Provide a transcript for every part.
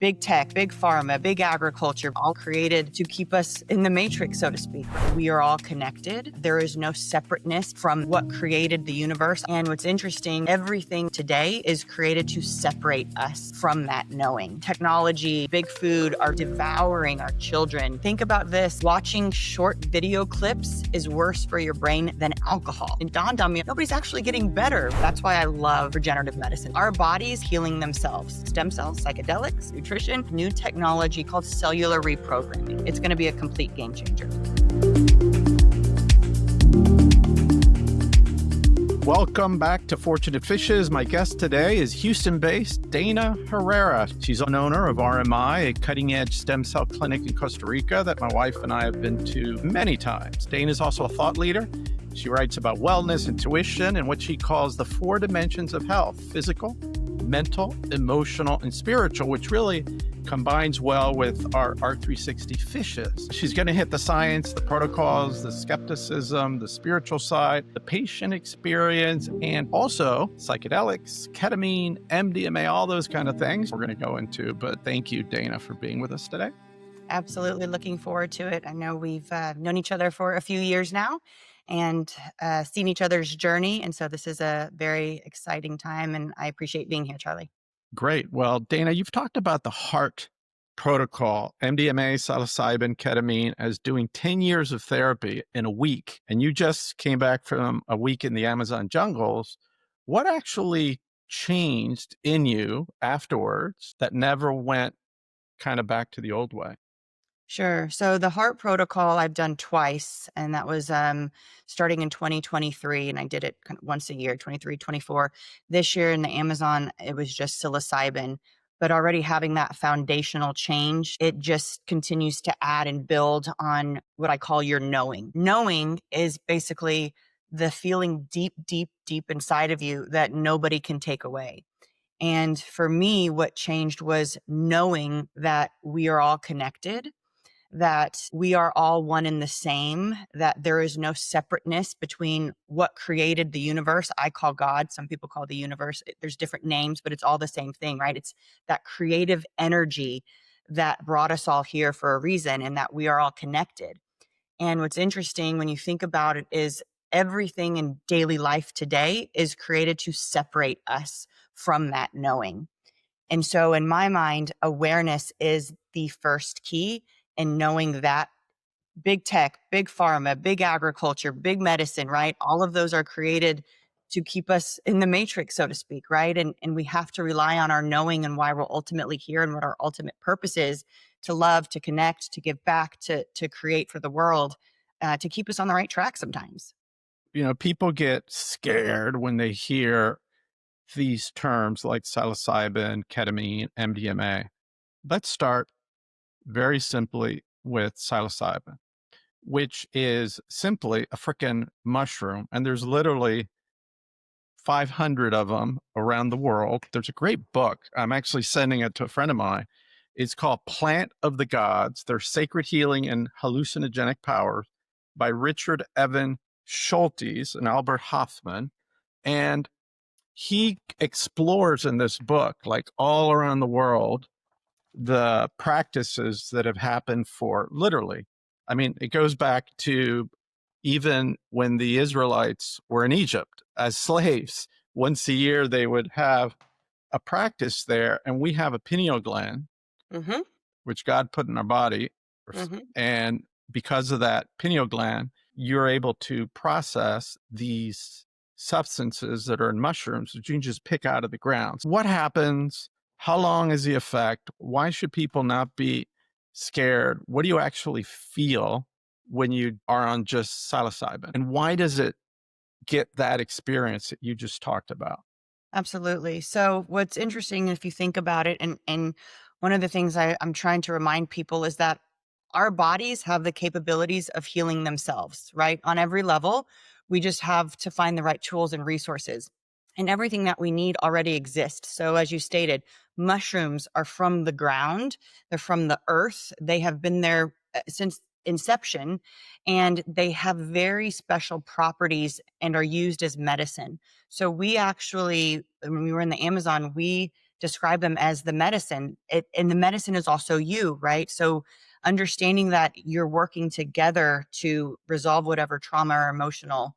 Big tech, big pharma, big agriculture, all created to keep us in the matrix, so to speak. We are all connected. There is no separateness from what created the universe. And what's interesting, everything today is created to separate us from that knowing. Technology, big food are devouring our children. Think about this. Watching short video clips is worse for your brain than alcohol. It dawned on me, nobody's actually getting better. That's why I love regenerative medicine. Our bodies healing themselves. Stem cells, psychedelics, nutrition, new technology called cellular reprogramming. It's going to be a complete game changer. Welcome back to Fortunate Fishes. My guest today is Houston-based Dana Herrera. She's an owner of RMI, a cutting-edge stem cell clinic in Costa Rica that my wife and I have been to many times. Dana is also a thought leader. She writes about wellness, intuition, and what she calls the 4 dimensions of health: physical, mental, emotional, and spiritual, which really combines well with our R360 fishes. She's going to hit the science, the protocols, the skepticism, the spiritual side, the patient experience, and also psychedelics, ketamine, MDMA, all those kind of things we're going to go into. But thank you, Dana, for being with us today. Absolutely looking forward to it. I know we've known each other for a few years now and seen each other's journey. And so this is a very exciting time, and I appreciate being here, Charlie. Great. Well, Dana, you've talked about the HEART protocol, MDMA, psilocybin, ketamine, as doing 10 years of therapy in a week. And you just came back from a week in the Amazon jungles. What actually changed in you afterwards that never went kind of back to the old way? Sure. So the heart protocol I've done twice, and that was starting in 2023, and I did it kind of once a year, 23, 24. This year in the Amazon, it was just psilocybin. But already having that foundational change, it just continues to add and build on what I call your knowing. Knowing is basically the feeling deep, deep, deep inside of you that nobody can take away. And for me, what changed was knowing that we are all connected, that we are all one and the same, that there is no separateness between what created the universe. I call God, some people call the universe. There's different names, but it's all the same thing, right? It's that creative energy that brought us all here for a reason, and that we are all connected. And what's interesting when you think about it is everything in daily life today is created to separate us from that knowing. And so in my mind, awareness is the first key, and knowing that big tech, big pharma, big agriculture, big medicine, right? All of those are created to keep us in the matrix, so to speak, right? And we have to rely on our knowing and why we're ultimately here and what our ultimate purpose is: to love, to connect, to give back, to create for the world, to keep us on the right track sometimes. You know, people get scared when they hear these terms like psilocybin, ketamine, MDMA. Let's start very simply with psilocybin, which is simply a freaking mushroom. And there's literally 500 of them around the world. There's a great book. I'm actually sending it to a friend of mine. It's called Plant of the Gods: Their Sacred Healing and Hallucinogenic Powers by Richard Evan Schultes and Albert Hoffman. And he explores in this book, like all around the world, the practices that have happened for literally, I mean, it goes back to even when the Israelites were in Egypt as slaves. Once a year, they would have a practice there, and we have a pineal gland, Mm-hmm. which God put in our body. Mm-hmm. And because of that pineal gland, you're able to process these substances that are in mushrooms, which you can just pick out of the ground. What happens? How long is the effect? Why should people not be scared? What do you actually feel when you are on just psilocybin? And why does it get that experience that you just talked about? Absolutely. So what's interesting, if you think about it, and one of the things I'm trying to remind people is that our bodies have the capabilities of healing themselves, right? On every level, we just have to find the right tools and resources. And everything that we need already exists. So as you stated, mushrooms are from the ground, they're from the earth. They have been there since inception, and they have very special properties and are used as medicine. So we actually, when we were in the Amazon, we describe them as the medicine. And the medicine is also you, right? So understanding that you're working together to resolve whatever trauma or emotional,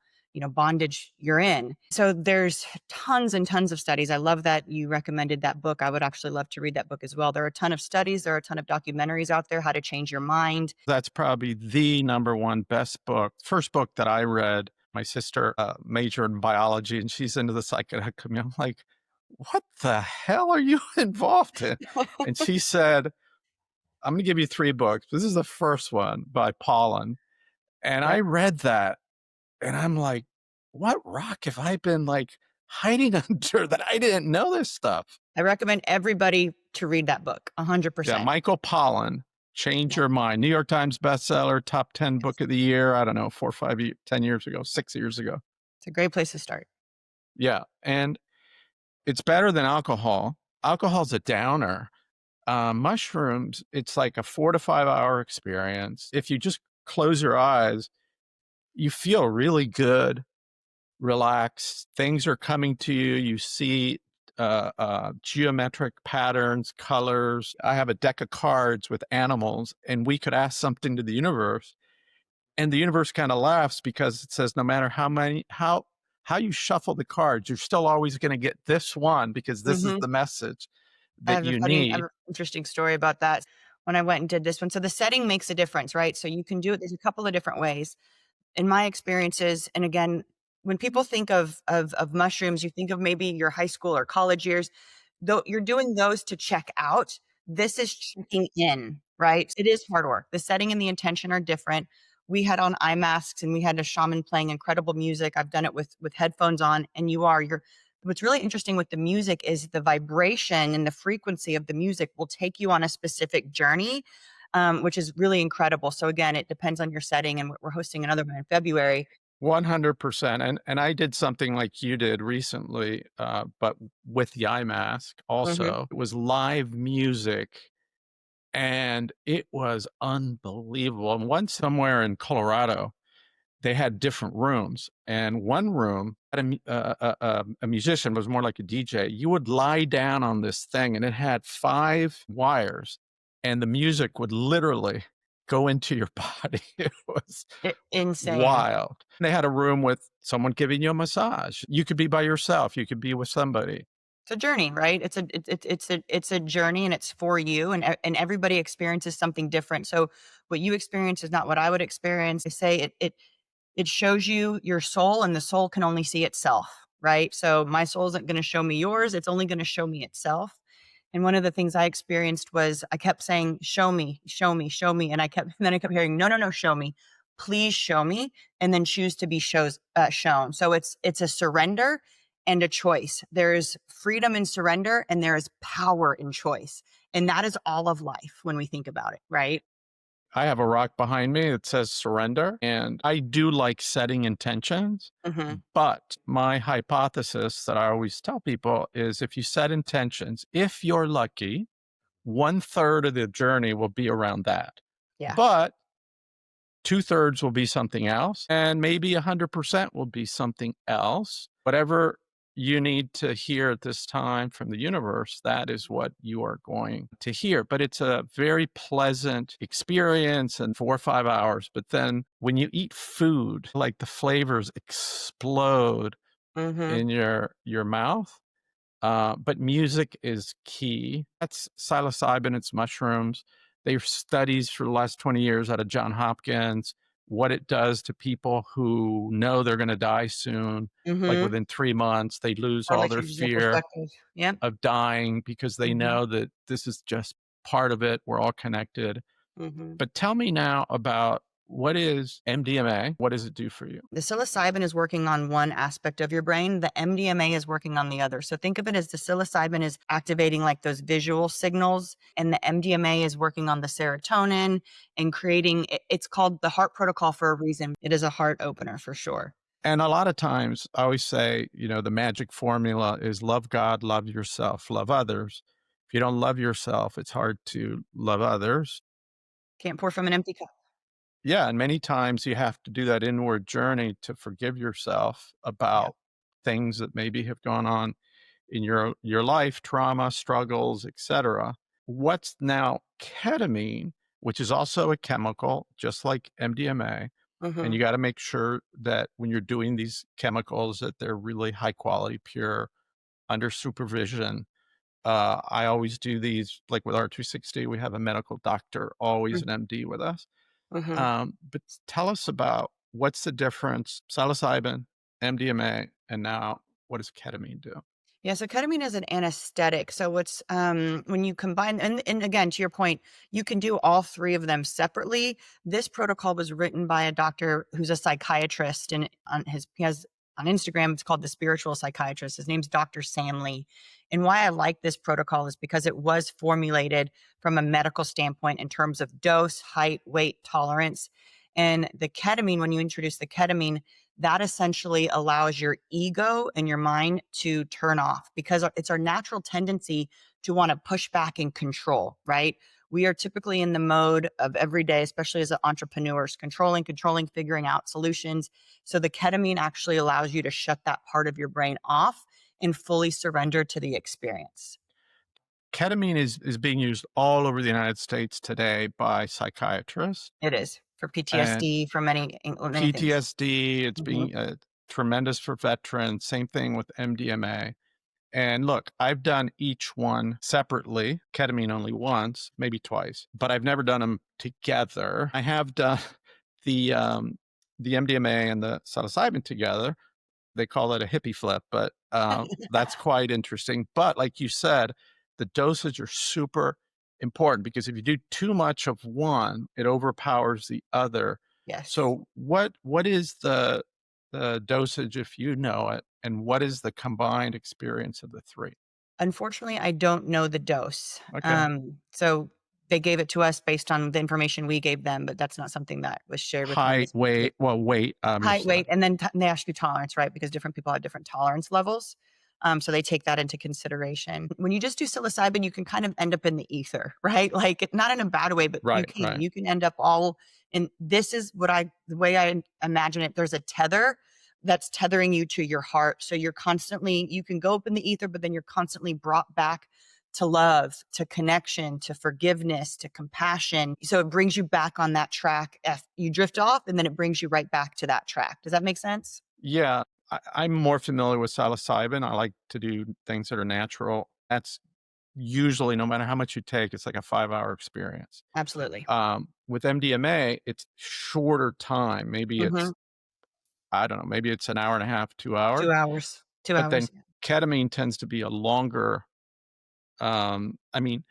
bondage you're in. So there's tons and tons of studies. I love that you recommended that book. I would actually love to read that book as well. There are a ton of studies, there are a ton of documentaries out there, how to change your mind. That's probably the number one best book. First book that I read, my sister majored in biology and she's into the psychedelic community. I'm like, what the hell are you involved in? And she said, I'm going to give you three books. This is the first one by Pollan. And I Yep. read that and I'm like, what rock have I been like hiding under that I didn't know this stuff? I recommend everybody to read that book, Yeah, 100%. Michael Pollan, Change Yeah, Your Mind. New York Times bestseller, top 10 book yes. of the year. I don't know, 4 or 5, 10 years ago, 6 years ago. It's a great place to start. Yeah. And it's better than alcohol. Alcohol's a downer. Mushrooms, it's like a 4 to 5 hour experience. If you just close your eyes, you feel really good, relaxed. Things are coming to you. You see geometric patterns, colors. I have a deck of cards with animals, and we could ask something to the universe, and the universe kind of laughs because it says no matter how you shuffle the cards, you're still always going to get this one because this is Mhm. the message I that have a you funny I have need. an interesting story about that. When I went and did this one, so the setting makes a difference, right? So you can do it there's a couple of different ways. In my experiences, and again, when people think of mushrooms, you think of maybe your high school or college years, though you're doing those to check out. This is checking in, right? It is hard work. The setting and the intention are different. We had on eye masks and we had a shaman playing incredible music. I've done it with headphones on, and you're what's really interesting with the music is the vibration and the frequency of the music will take you on a specific journey, which is really incredible. So again, it depends on your setting, and we're hosting another one in February. 100%. And I did something like you did recently, but with the eye mask Mhm. also. It was live music and it was unbelievable. And one somewhere in Colorado, they had different rooms, and one room had a musician was more like a DJ. You would lie down on this thing, and it had 5 wires, and the music would literally go into your body. It was Insane. wild. They had a room with someone giving you a massage. You could be by yourself. You could be with somebody. It's a journey, right? It's a journey, and it's for you, and everybody experiences something different. So what you experience is not what I would experience. They say it shows you your soul, and the soul can only see itself, right? So my soul isn't going to show me yours, it's only going to show me itself. And one of the things I experienced was I kept saying, show me, show me, show me. And then I kept hearing, no, no, no, show me, please show me. And then choose to be shown. So it's a surrender and a choice. There's freedom in surrender, and there is power in choice. And that is all of life when we think about it, right? I have a rock behind me that says surrender, and I do like setting intentions. Hmm. But my hypothesis that I always tell people is if you set intentions, if you're lucky, 1/3 of the journey will be around that. Yeah. But 2/3 will be something else, and maybe 100% will be something else. Whatever you need to hear at this time from the universe, that is what you are going to hear. But it's a very pleasant experience and 4 or 5 hours. But then when you eat food, like the flavors explode Hmm. in your mouth. But music is key. That's psilocybin, it's mushrooms. They've studies for the last 20 years out of John Hopkins, what it does to people who know they're going to die soon. Like Hmm. within 3 months, they lose all Totally their changes your fear perspective. Yep. of dying because they Hmm. know that this is just part of it. We're all connected. Hmm. But tell me now about what is MDMA? What does it do for you? The psilocybin is working on one aspect of your brain. The MDMA is working on the other. So think of it as the psilocybin is activating like those visual signals, and the MDMA is working on the serotonin and creating. It's called the heart protocol for a reason. It is a heart opener for sure. And a lot of times I always say, the magic formula is love God, love yourself, love others. If you don't love yourself, it's hard to love others. Can't pour from an empty cup. Yeah. And many times you have to do that inward journey to forgive yourself Yeah. about things that maybe have gone on in your life, trauma, struggles, etc. What's now ketamine, which is also a chemical, just like MDMA, and you Mhm. got to make sure that when you're doing these chemicals that they're really high quality, pure, under supervision. I always do these like with R260. We have a medical doctor, always Mm, an MD with us. mhm. But tell us about what's the difference, psilocybin, MDMA, and now what does ketamine do? Yeah, so ketamine is an anesthetic. So what's when you combine, and again to your point, you can do all three of them separately. This protocol was written by a doctor who's a psychiatrist, and he has on Instagram, it's called the spiritual psychiatrist. His name's Dr. Samley. And why I like this protocol is because it was formulated from a medical standpoint in terms of dose, height, weight, tolerance. And the ketamine, when you introduce the ketamine, that essentially allows your ego and your mind to turn off, because it's our natural tendency to want to push back and control, right? We are typically in the mode of every day, especially as entrepreneurs, controlling, figuring out solutions. So the ketamine actually allows you to shut that part of your brain off and fully surrender to the experience. Ketamine is being used all over the United States today by psychiatrists It is for and PTSD, for many things. PTSD. It's Hmm. being tremendous for veterans. Same thing with MDMA. And look, I've done each one separately, ketamine only once, maybe twice, but I've never done them together. I have done the um, the MDMA and the psilocybin together. They call it a hippie flip, but that's quite interesting. But like you said, the dosage are super important because if you do too much of one, it overpowers the other. Yes. So what is the dosage if you know it, and what is the combined experience of the three? Unfortunately, I don't know the dose. Okay. So they gave it to us based on the information we gave them, but that's not something that was shared with me. Height, weight, well, weight, you Height, said. weight, and then they ask you tolerance, right? Because different people have different tolerance levels. So they take that into consideration. When you just do psilocybin, you can kind of end up in the ether, right? Like not in a bad way, but you Right, can. right. You can end up all in. This is the way I imagine it. There's a tether that's tethering you to your heart. So you can go up in the ether, but then you're constantly brought back to love, to connection, to forgiveness, to compassion. So it brings you back on that track. If you drift off, and then it brings you right back to that track. Does that make sense? Yeah, I'm more familiar with psilocybin. I like to do things that are natural. That's usually, no matter how much you take, it's like a 5-hour experience. Absolutely. With MDMA, it's shorter time. Maybe Hmm. it's, I don't know, maybe it's an hour and a half, 2 hours. 2 hours. Two But then hours. ketamine tends to be a longer, I mean,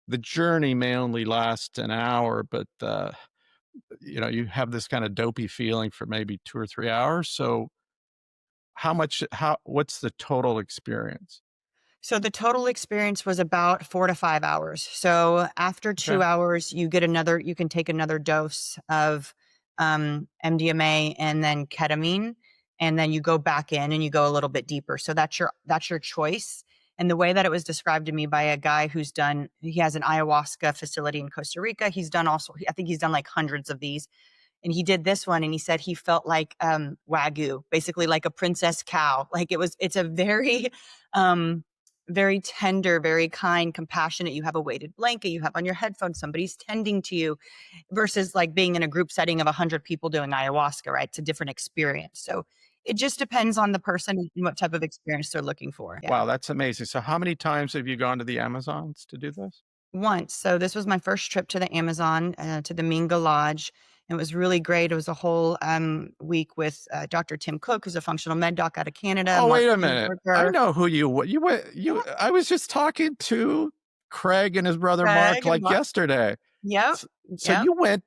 the journey may only last an hour, but you have this kind of dopey feeling for maybe 2 or 3 hours. So what's the total experience? So the total experience was about 4 to 5 hours. So after Okay. 2 hours, you can take another dose of MDMA and then ketamine, and then you go back in and you go a little bit deeper. So that's your choice. And the way that it was described to me by a guy he has an ayahuasca facility in Costa Rica. I think he's done like hundreds of these, and he did this one and he said he felt like wagyu, basically like a princess cow. Like it's a very very tender, very kind, compassionate. You have a weighted blanket, you have on your headphones, somebody's tending to you, versus like being in a group setting of 100 people doing ayahuasca, right? It's a different experience. So it just depends on the person and what type of experience they're looking for. Yeah. Wow, that's amazing. So how many times have you gone to the Amazons to do this? Once. So this was my first trip to the Amazon, to the Minga Lodge. It was really great. It was a whole week with Dr. Tim Cook, who's a functional med doc out of Canada, Oh, Mark wait a minute. I Hamburger, know who you went yeah, I was just talking to Craig and his brother Mark Craig and like Mark. yesterday. Yep, S so yep, you went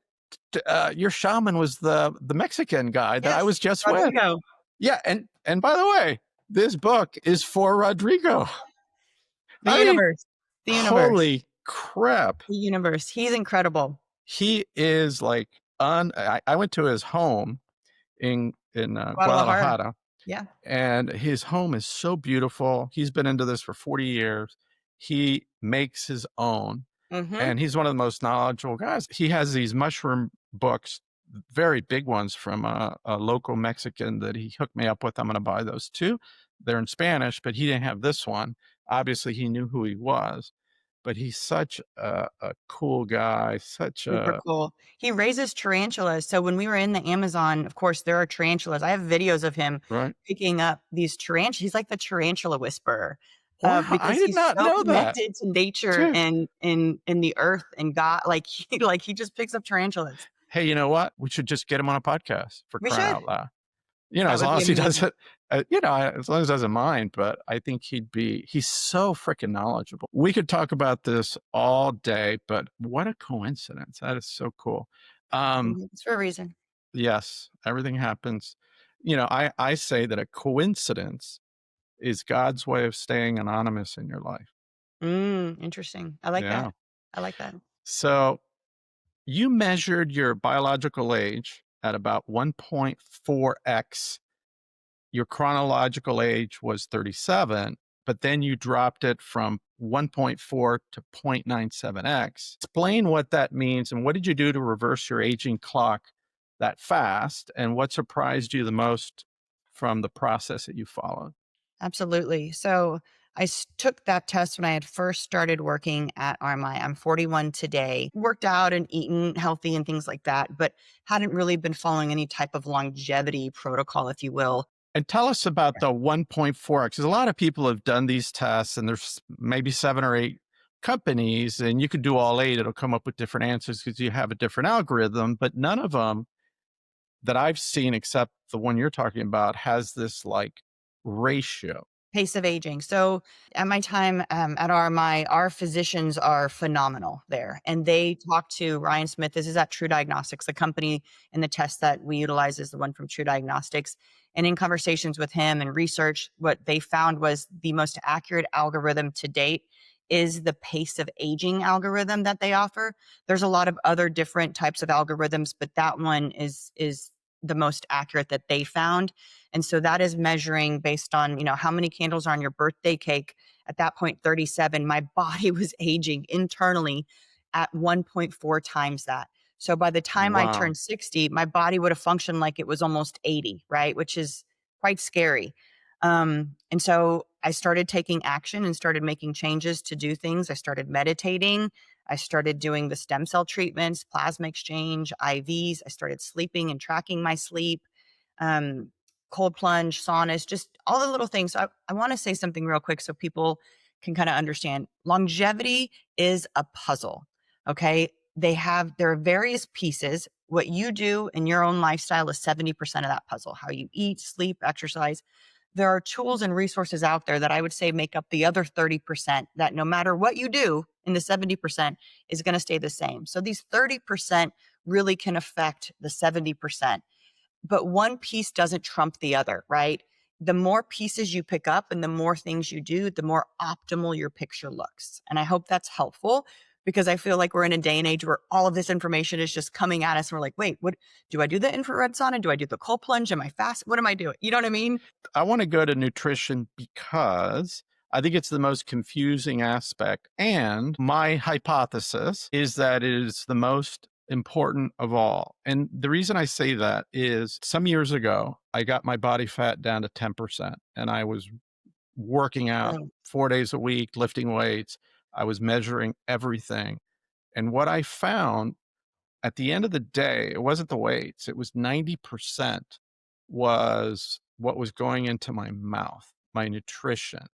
your shaman was the Mexican guy that I yes, was just with. Rodrigo, Yeah, and by the way, this book is for Rodrigo. the I mean, universe, the universe, holy crap. the universe. He's incredible. He is like I went to his home in Guadalajara. Guadalajara, Yeah. and his home is so beautiful. He's been into this for 40 years. He makes his own, Mm-hmm. and he's one of the most knowledgeable guys. He has these mushroom books very big ones from a local Mexican that he hooked me up with. I'm going to buy those too. They're in Spanish, but he didn't have this one. Obviously, he knew who he was, but he's such a cool guy, such Super a cool. He raises tarantulas. So when we were in the Amazon, of course, there are tarantulas. I have videos of him right. picking up these tarantulas. He's like the tarantula whisperer, Wow, I because did he's not so know that. connected to nature Dude. and in the earth and God. Like he just picks up tarantulas. Hey, you know what? We should just get him on a podcast for We crying should. out loud. You know, That as would long be as he amazing. doesn't, as long as he doesn't mind, but I think he's so freaking knowledgeable. We could talk about this all day, but what a coincidence. That is so cool. Um, It's for a reason. yes, everything happens. I say that a coincidence is God's way of staying anonymous in your life. Interesting. I like that. Yeah. I like that. So you measured your biological age at about 1.4x. Your chronological age was 37, but then you dropped it from 1.4 to 0.97x. Explain what that means and what did you do to reverse your aging clock that fast? And what surprised you the most from the process that you followed? Absolutely. So took that test when I had first started working at RMI. I'm 41 today. Worked out and eaten healthy and things like that, but hadn't really been following any type of longevity protocol, if you will. And tell us about the 1.4x, because a lot of people have done these tests and there's maybe 7 or 8 companies, and you could do all 8. It'll come up with different answers because you have a different algorithm, but none of them that I've seen, except the one you're talking about, has this like ratio. Pace of aging. So at my time at RMI, our physicians are phenomenal there. And they talk to Ryan Smith. This is at True Diagnostics, the company, and the test that we utilize is the one from True Diagnostics. And in conversations with him and research, what they found was the most accurate algorithm to date is the pace of aging algorithm that they offer. There's a lot of other different types of algorithms, but that one is the most accurate that they found. And so that is measuring based on, how many candles are on your birthday cake. At that point, 37, my body was aging internally at 1.4 times that. So by the time I Wow. turned 60, my body would have functioned like it was almost 80, right? Which is quite scary. And so I started taking action and started making changes to do things. I started meditating. I started doing the stem cell treatments, plasma exchange, IVs. I started sleeping and tracking my sleep. Um, Cold plunge, saunas, just all the little things. So I want to say something real quick so people can kind of understand. Longevity is a puzzle. Okay. There are various pieces. What you do in your own lifestyle is 70% of that puzzle. How you eat, sleep, exercise. There are tools and resources out there that I would say make up the other 30% that no matter what you do in the 70% is going to stay the same. So these 30% really can affect the 70%, but one piece doesn't trump the other, right? The more pieces you pick up and the more things you do, the more optimal your picture looks. And I hope that's helpful because I feel like we're in a day and age where all of this information is just coming at us. And we're like, wait, what do I do the infrared sauna? Do I do the cold plunge? Am I fast? What am I doing? You know what I mean? I want to go to nutrition because I think it's the most confusing aspect. And my hypothesis is that it is the most important of all. And the reason I say that is some years ago, I got my body fat down to 10%, and I was working out Oh, 4 days a week, lifting weights. I was measuring everything. And what I found at the end of the day, it wasn't the weights, it was 90% was what was going into my mouth, my nutrition.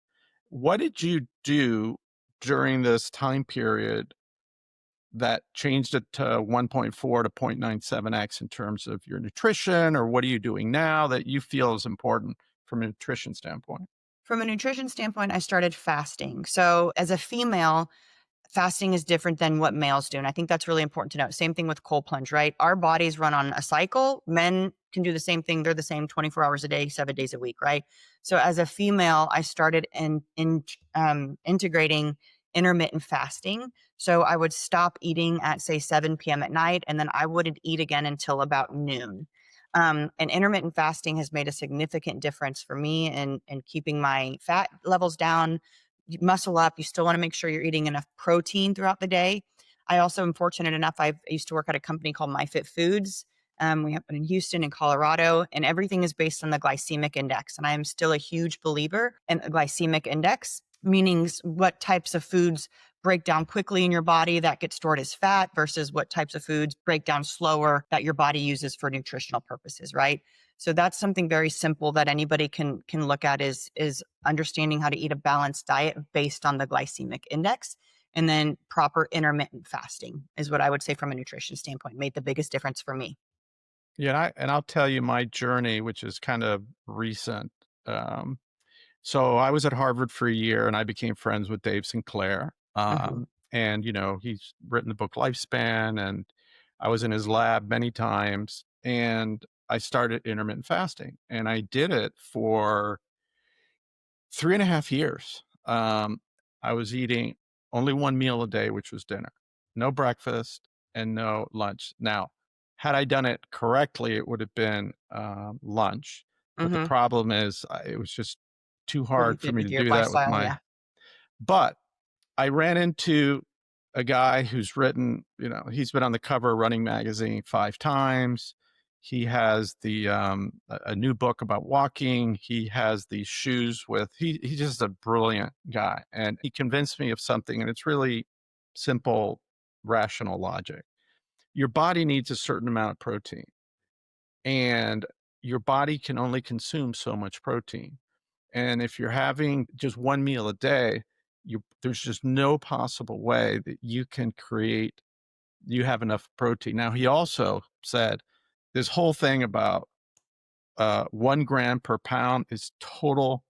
What did you do during this time period that changed it to 1.4 to 0.97x in terms of your nutrition, or what are you doing now that you feel is important from a nutrition standpoint? from a nutrition standpoint, I started fasting. So as a female, fasting is different than what males do. And I think that's really important to note. Same thing with cold plunge, right? Our bodies run on a cycle. Men can do the same thing. They're the same 24 hours a day, 7 days a week, right? So as a female, I started integrating intermittent fasting. So I would stop eating at say 7 p.m. at night, and then I wouldn't eat again until about noon. And intermittent fasting has made a significant difference for me in keeping my fat levels down, muscle up. You still want to make sure you're eating enough protein throughout the day. I also am fortunate enough. I used to work at a company called My Fit Foods. We have one in Houston and Colorado, and everything is based on the glycemic index. And I am still a huge believer in the glycemic index, meaning what types of foods break down quickly in your body that get stored as fat versus what types of foods break down slower that your body uses for nutritional purposes, right? So that's something very simple that anybody can look at is understanding how to eat a balanced diet based on the glycemic index. And then proper intermittent fasting is what I would say from a nutrition standpoint made the biggest difference for me. Yeah, and I'll tell you my journey, which is kind of recent. Um, so I was at Harvard for a year, and I became friends with Dave Sinclair. Mhm. And he's written the book Lifespan, and I was in his lab many times, and I started intermittent fasting, and I did it for 3.5 years. I was eating only one meal a day, which was dinner, no breakfast and no lunch. Now, had I done it correctly, it would have been lunch. But the Mhm. problem is, it was just too Wouldn't hard for fit me with to your do that with lifestyle, my. yeah. But I ran into a guy who's written, he's been on the cover of Running Magazine 5 times. He has a new book about walking. He has these shoes with he's just a brilliant guy. And he convinced me of something, and it's really simple, rational logic. Your body needs a certain amount of protein, and your body can only consume so much protein. And if you're having just one meal a day, there's just no possible way that you have enough protein. Now, he also said this whole thing about 1 gram per pound is total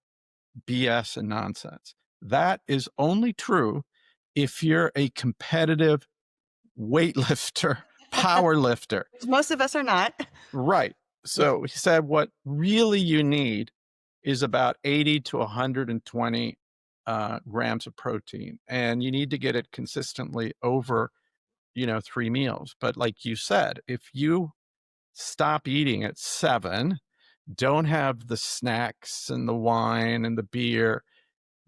BS and nonsense. That is only true if you're a competitive weightlifter, power lifter. Which most of us are not. Right. Yeah. So he said what really you need is about 80 to 120 grams of protein, and you need to get it consistently over 3 meals. But like you said, if you stop eating at 7, don't have the snacks and the wine and the beer,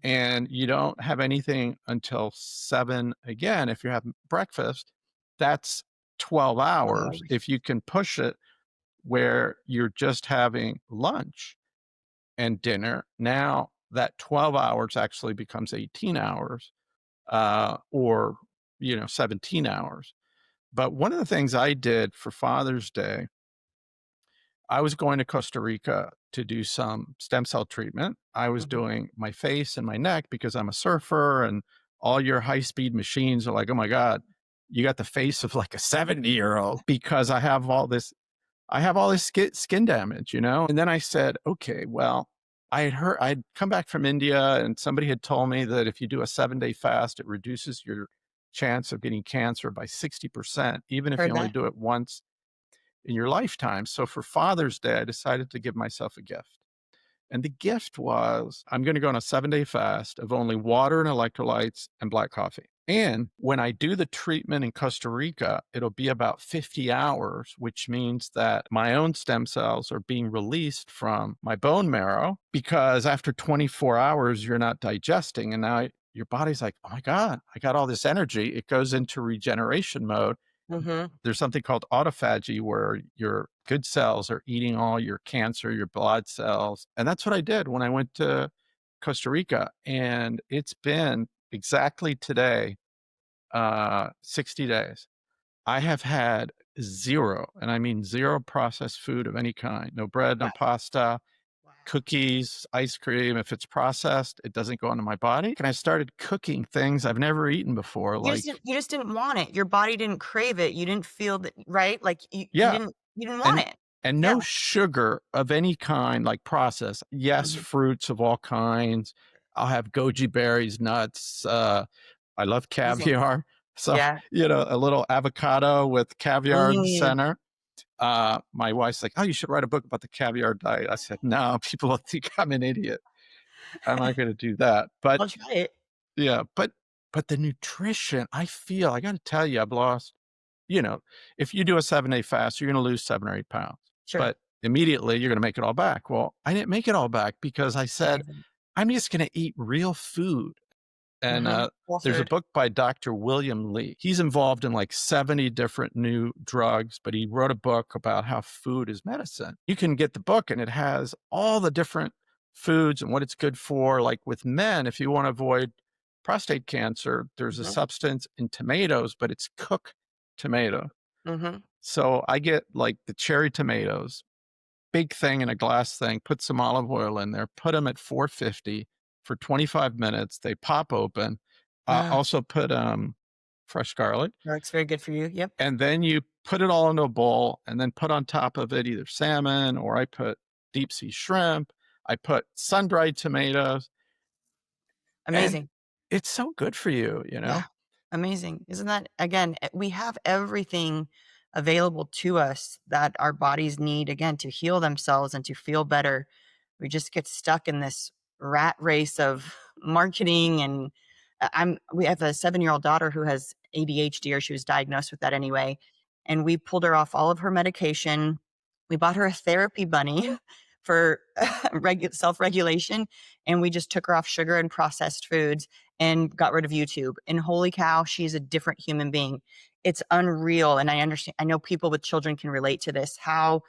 and you don't have anything until 7 again, if you're having breakfast, that's 12 hours. Hours. If you can push it where you're just having lunch and dinner, now that 12 hours actually becomes 18 hours, or 17 hours. But one of the things I did for Father's Day, I was going to Costa Rica to do some stem cell treatment. I was Mhm. doing my face and my neck because I'm a surfer, and all your high speed machines are like, oh my God, you got the face of like a 70-year-old because I have all this skin damage, And then I said, okay, well, I'd come back from India, and somebody had told me that if you do a 7-day fast, it reduces your chance of getting cancer by 60%, even if you Heard only that. do it once in your lifetime. So for Father's Day, I decided to give myself a gift. And the gift was I'm going to go on a 7-day fast of only water and electrolytes and black coffee. And when I do the treatment in Costa Rica, it'll be about 50 hours, which means that my own stem cells are being released from my bone marrow, because after 24 hours, you're not digesting. And now your body's like, oh my God, I got all this energy. It goes into regeneration mode. Mhm. There's something called autophagy, where your good cells are eating all your cancer, your blood cells. And that's what I did when I went to Costa Rica. And it's been exactly today, 60 days. I have had zero, and I mean zero processed food of any kind. No bread, no Wow. pasta, Wow. cookies, ice cream. If it's processed, it doesn't go into my body. And I started cooking things I've never eaten before, like, You just didn't want it. Your body didn't crave it. You didn't feel that, right? Like yeah, you didn't want and it. and Yeah. no sugar of any kind, like processed. Yes, Mhm. fruits of all kinds. I'll have goji berries, nuts. I love Amazing. caviar. So, Yeah. a little avocado with caviar in the Mm. center. My wife's like, "Oh, you should write a book about the caviar diet." I said, "No, people will think I'm an idiot. I'm not going to do that." But I'll try it. yeah, but the nutrition, I got to tell you, I've lost. You know, if you do a 7-day fast, you're going to lose 7 or 8 pounds, Sure. but immediately you're going to make it all back. Well, I didn't make it all back because I said, Amazing. I'm just going to eat real food. And Mhm. Whole there's a food. book by Dr. William Lee. He's involved in like 70 different new drugs, but he wrote a book about how food is medicine. You can get the book and it has all the different foods and what it's good for. Like with men, if you want to avoid prostate cancer, there's a Mhm. substance in tomatoes, but it's cooked tomato. Mhm. So I get like the cherry tomatoes, big thing in a glass thing, put some olive oil in there, put them at 450 for 25 minutes. They pop open. Ah, Also put fresh garlic, works very good for you. Yep. and then you put it all into a bowl and then put on top of it either salmon, or I put deep sea shrimp. I put sun dried tomatoes, and Amazing. it's so good for you, you Yeah. know? Amazing. Isn't that again, we have everything available to us that our bodies need again to heal themselves and to feel better. We just get stuck in this rat race of marketing and I'm we have a 7-year-old daughter who has ADHD, or she was diagnosed with that anyway, and we pulled her off all of her medication. We bought her a therapy bunny for self-regulation, and we just took her off sugar and processed foods and got rid of YouTube. And holy cow, she's a different human being. It's unreal. And I understand, I know people with children can relate to this, how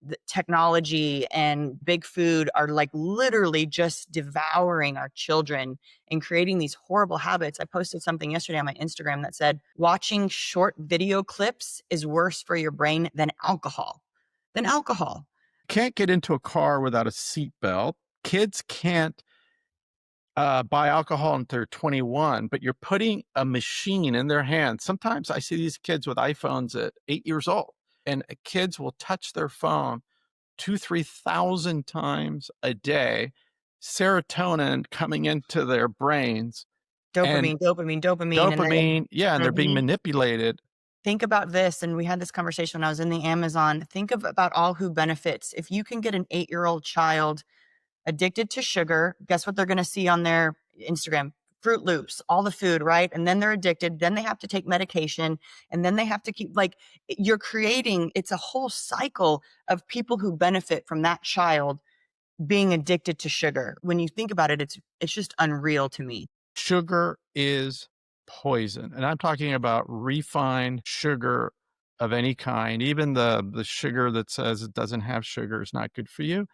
the technology and big food are like literally just devouring our children and creating these horrible habits. I posted something yesterday on my Instagram that said, watching short video clips is worse for your brain than alcohol. Than alcohol. Can't get into a car without a seatbelt. Kids can't buy alcohol until they're 21, but you're putting a machine in their hands. Sometimes I see these kids with iPhones at 8 years old, and kids will touch their phone 3,000 times a day, serotonin coming into their brains, and Dopamine, dopamine, dopamine. And then, dopamine. Yeah. And they're being mhm. manipulated. Think about this, and we had this conversation when I was in the Amazon. Think of about all who benefits. If you can get an 8-year-old child addicted to sugar, guess what they're going to see on their Instagram? Fruit Loops, all the food, right? And then they're addicted. Then they have to take medication. And then they have to keep, like, you're creating, it's a whole cycle of people who benefit from that child being addicted to sugar. When you think about it, it's just unreal to me. Sugar is poison, and I'm talking about refined sugar of any kind. Even the sugar that says it doesn't have sugar is not good for you.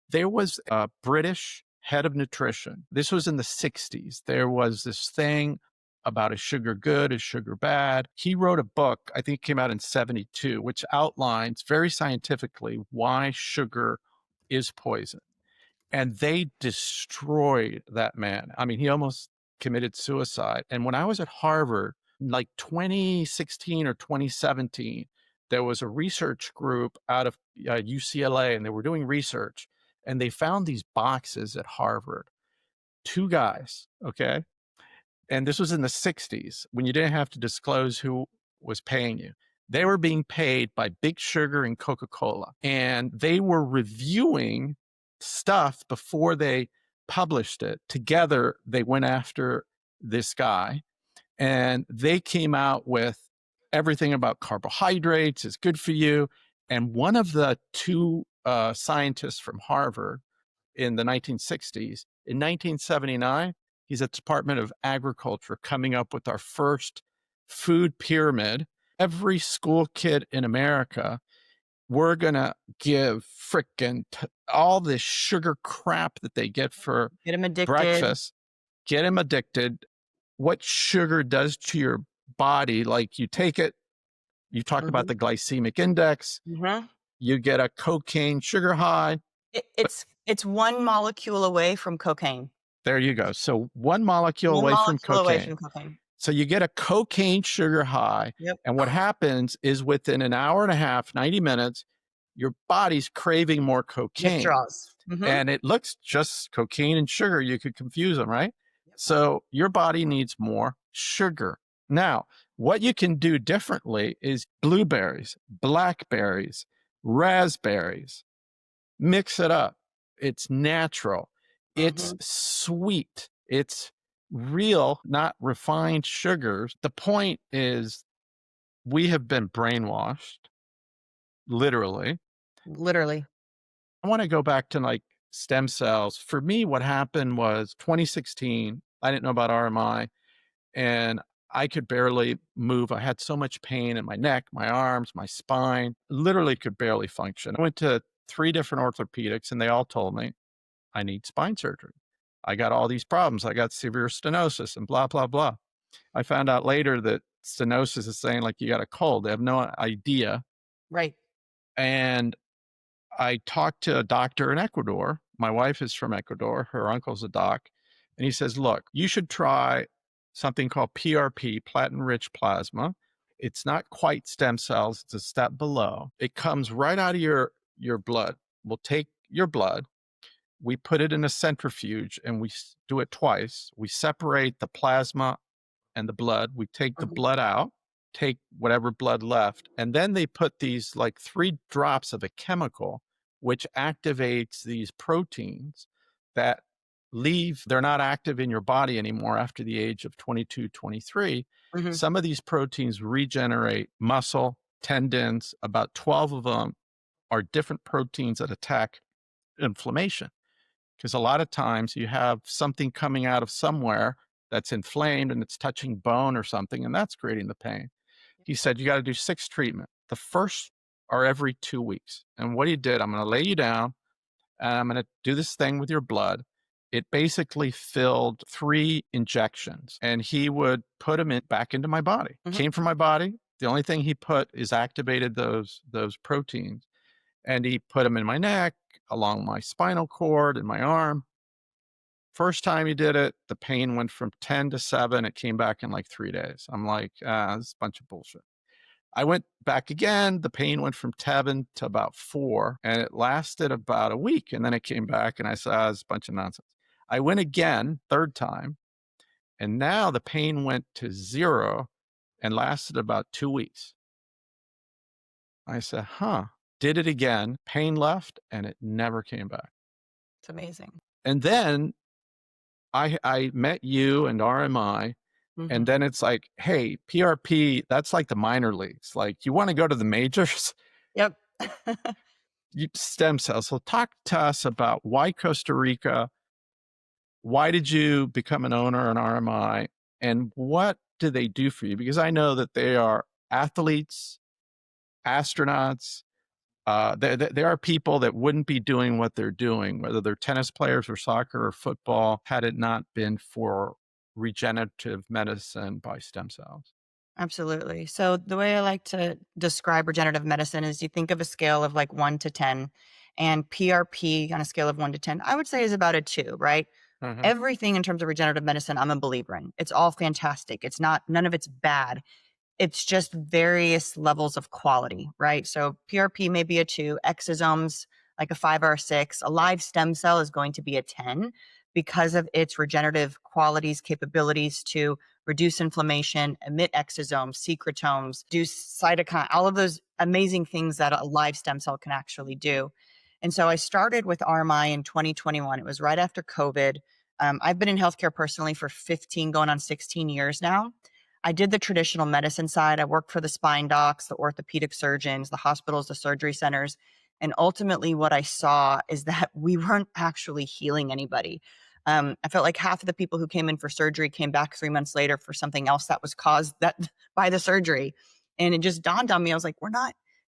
There was a British head of nutrition. This was in the 60s. There was this thing about is sugar good, is sugar bad. He wrote a book, I think it came out in 72, which outlines very scientifically why sugar is poison, and they destroyed that man. I mean, he almost committed suicide. And when I was at Harvard, like 2016 or 2017, there was a research group out of UCLA, and they were doing research, and they found these boxes at Harvard. Two guys, okay? And this was in the 60s when you didn't have to disclose who was paying you. They were being paid by Big Sugar and Coca-Cola, and they were reviewing stuff before they published it. Together, they went after this guy, and they came out with everything about carbohydrates is good for you. And one of the two scientists from Harvard in the 1960s. In 1979, he's at the Department of Agriculture coming up with our first food pyramid. Every school kid in America, we're going to give frickin' all this sugar crap that they get for Get them addicted. breakfast, get them addicted. What sugar does to your body, like you take it, you talked about Hmm. the glycemic index, Hmm. you get a cocaine sugar high. But It's one molecule away from cocaine. there you go. So one molecule One away from molecule away cocaine. from cocaine. So you get a cocaine sugar high. Yep. And what happens is within an hour and a half, 90 minutes, your body's craving more cocaine. Withdrawals. Hmm. And it looks just cocaine and sugar. You could confuse them, right? Yep. So your body needs more sugar. Now, what you can do differently is blueberries, blackberries, raspberries, mix it up. It's natural. It's Hmm. sweet. It's real, not refined sugars. The point is, we have been brainwashed, literally. Literally. I want to go back to like stem cells. For me, what happened was 2016. I didn't know about RMI, and I could barely move. I had so much pain in my neck, my arms, my spine, literally could barely function. I went to 3 different orthopedics, and they all told me I need spine surgery. I got all these problems. I got severe stenosis and blah, blah, blah. I found out later that stenosis is saying like you got a cold. They have no idea. Right. And I talked to a doctor in Ecuador. My wife is from Ecuador. Her uncle's a doc. And he says, look, you should try something called PRP, platinum rich plasma. It's not quite stem cells, it's a step below. It comes right out of your blood. We'll take your blood, we put it in a centrifuge, and we do it twice. We separate the plasma and the blood. We take the Mhm. blood out, take whatever blood left, and then they put these like 3 drops of a chemical which activates these proteins that leave, they're not active in your body anymore after the age of 22, 23. Mhm. Some of these proteins regenerate muscle, tendons. About 12 of them are different proteins that attack inflammation, because a lot of times you have something coming out of somewhere that's inflamed and it's touching bone or something, and that's creating the pain. He said, you got to do 6 treatment. The first are every 2 weeks. And what he did, I'm going to lay you down and I'm going to do this thing with your blood. It basically filled 3 injections, and he would put them back into my body. Mhm. Came from my body. The only thing he put is activated those proteins, and he put them in my neck, along my spinal cord, and my arm. First time he did it, the pain went from 10 to 7. It came back in like 3 days. I'm like, this is a bunch of bullshit. I went back again. The pain went from 7 to about 4, and it lasted about a week. And then it came back, and I said, it's a bunch of nonsense. I went again, third time, and now the pain went to 0 and lasted about 2 weeks. I said, did it again. Pain left, and it never came back. It's amazing. And then I met you and RMI, and Mhm. then it's like, hey, PRP, that's like the minor leagues. Like, you want to go to the majors? Yep. Stem cells. So talk to us about why Costa Rica, why did you become an owner in RMI, and what do they do for you? Because I know that they are athletes, astronauts. There are people that wouldn't be doing what they're doing, whether they're tennis players or soccer or football, had it not been for regenerative medicine by stem cells. Absolutely. So the way I like to describe regenerative medicine is you think of a scale of like 1 to 10, and PRP on a scale of 1 to 10, I would say is about a 2, right? Mhm. Everything in terms of regenerative medicine, I'm a believer in. It's all fantastic. It's not, none of it's bad. It's just various levels of quality, right? So PRP may be a 2, exosomes like a 5 or a 6. A live stem cell is going to be a 10 because of its regenerative qualities, capabilities to reduce inflammation, emit exosomes, secretomes, do cytokine, all of those amazing things that a live stem cell can actually do. And so I started with RMI in 2021. It was right after COVID. I've been in healthcare personally for 15, going on 16 years now. I did the traditional medicine side. I worked for the spine docs, the orthopedic surgeons, the hospitals, the surgery centers. And ultimately, what I saw is that we weren't actually healing anybody. I felt like half of the people who came in for surgery came back 3 months later for something else that was caused that by the surgery. And it just dawned on me. I was like,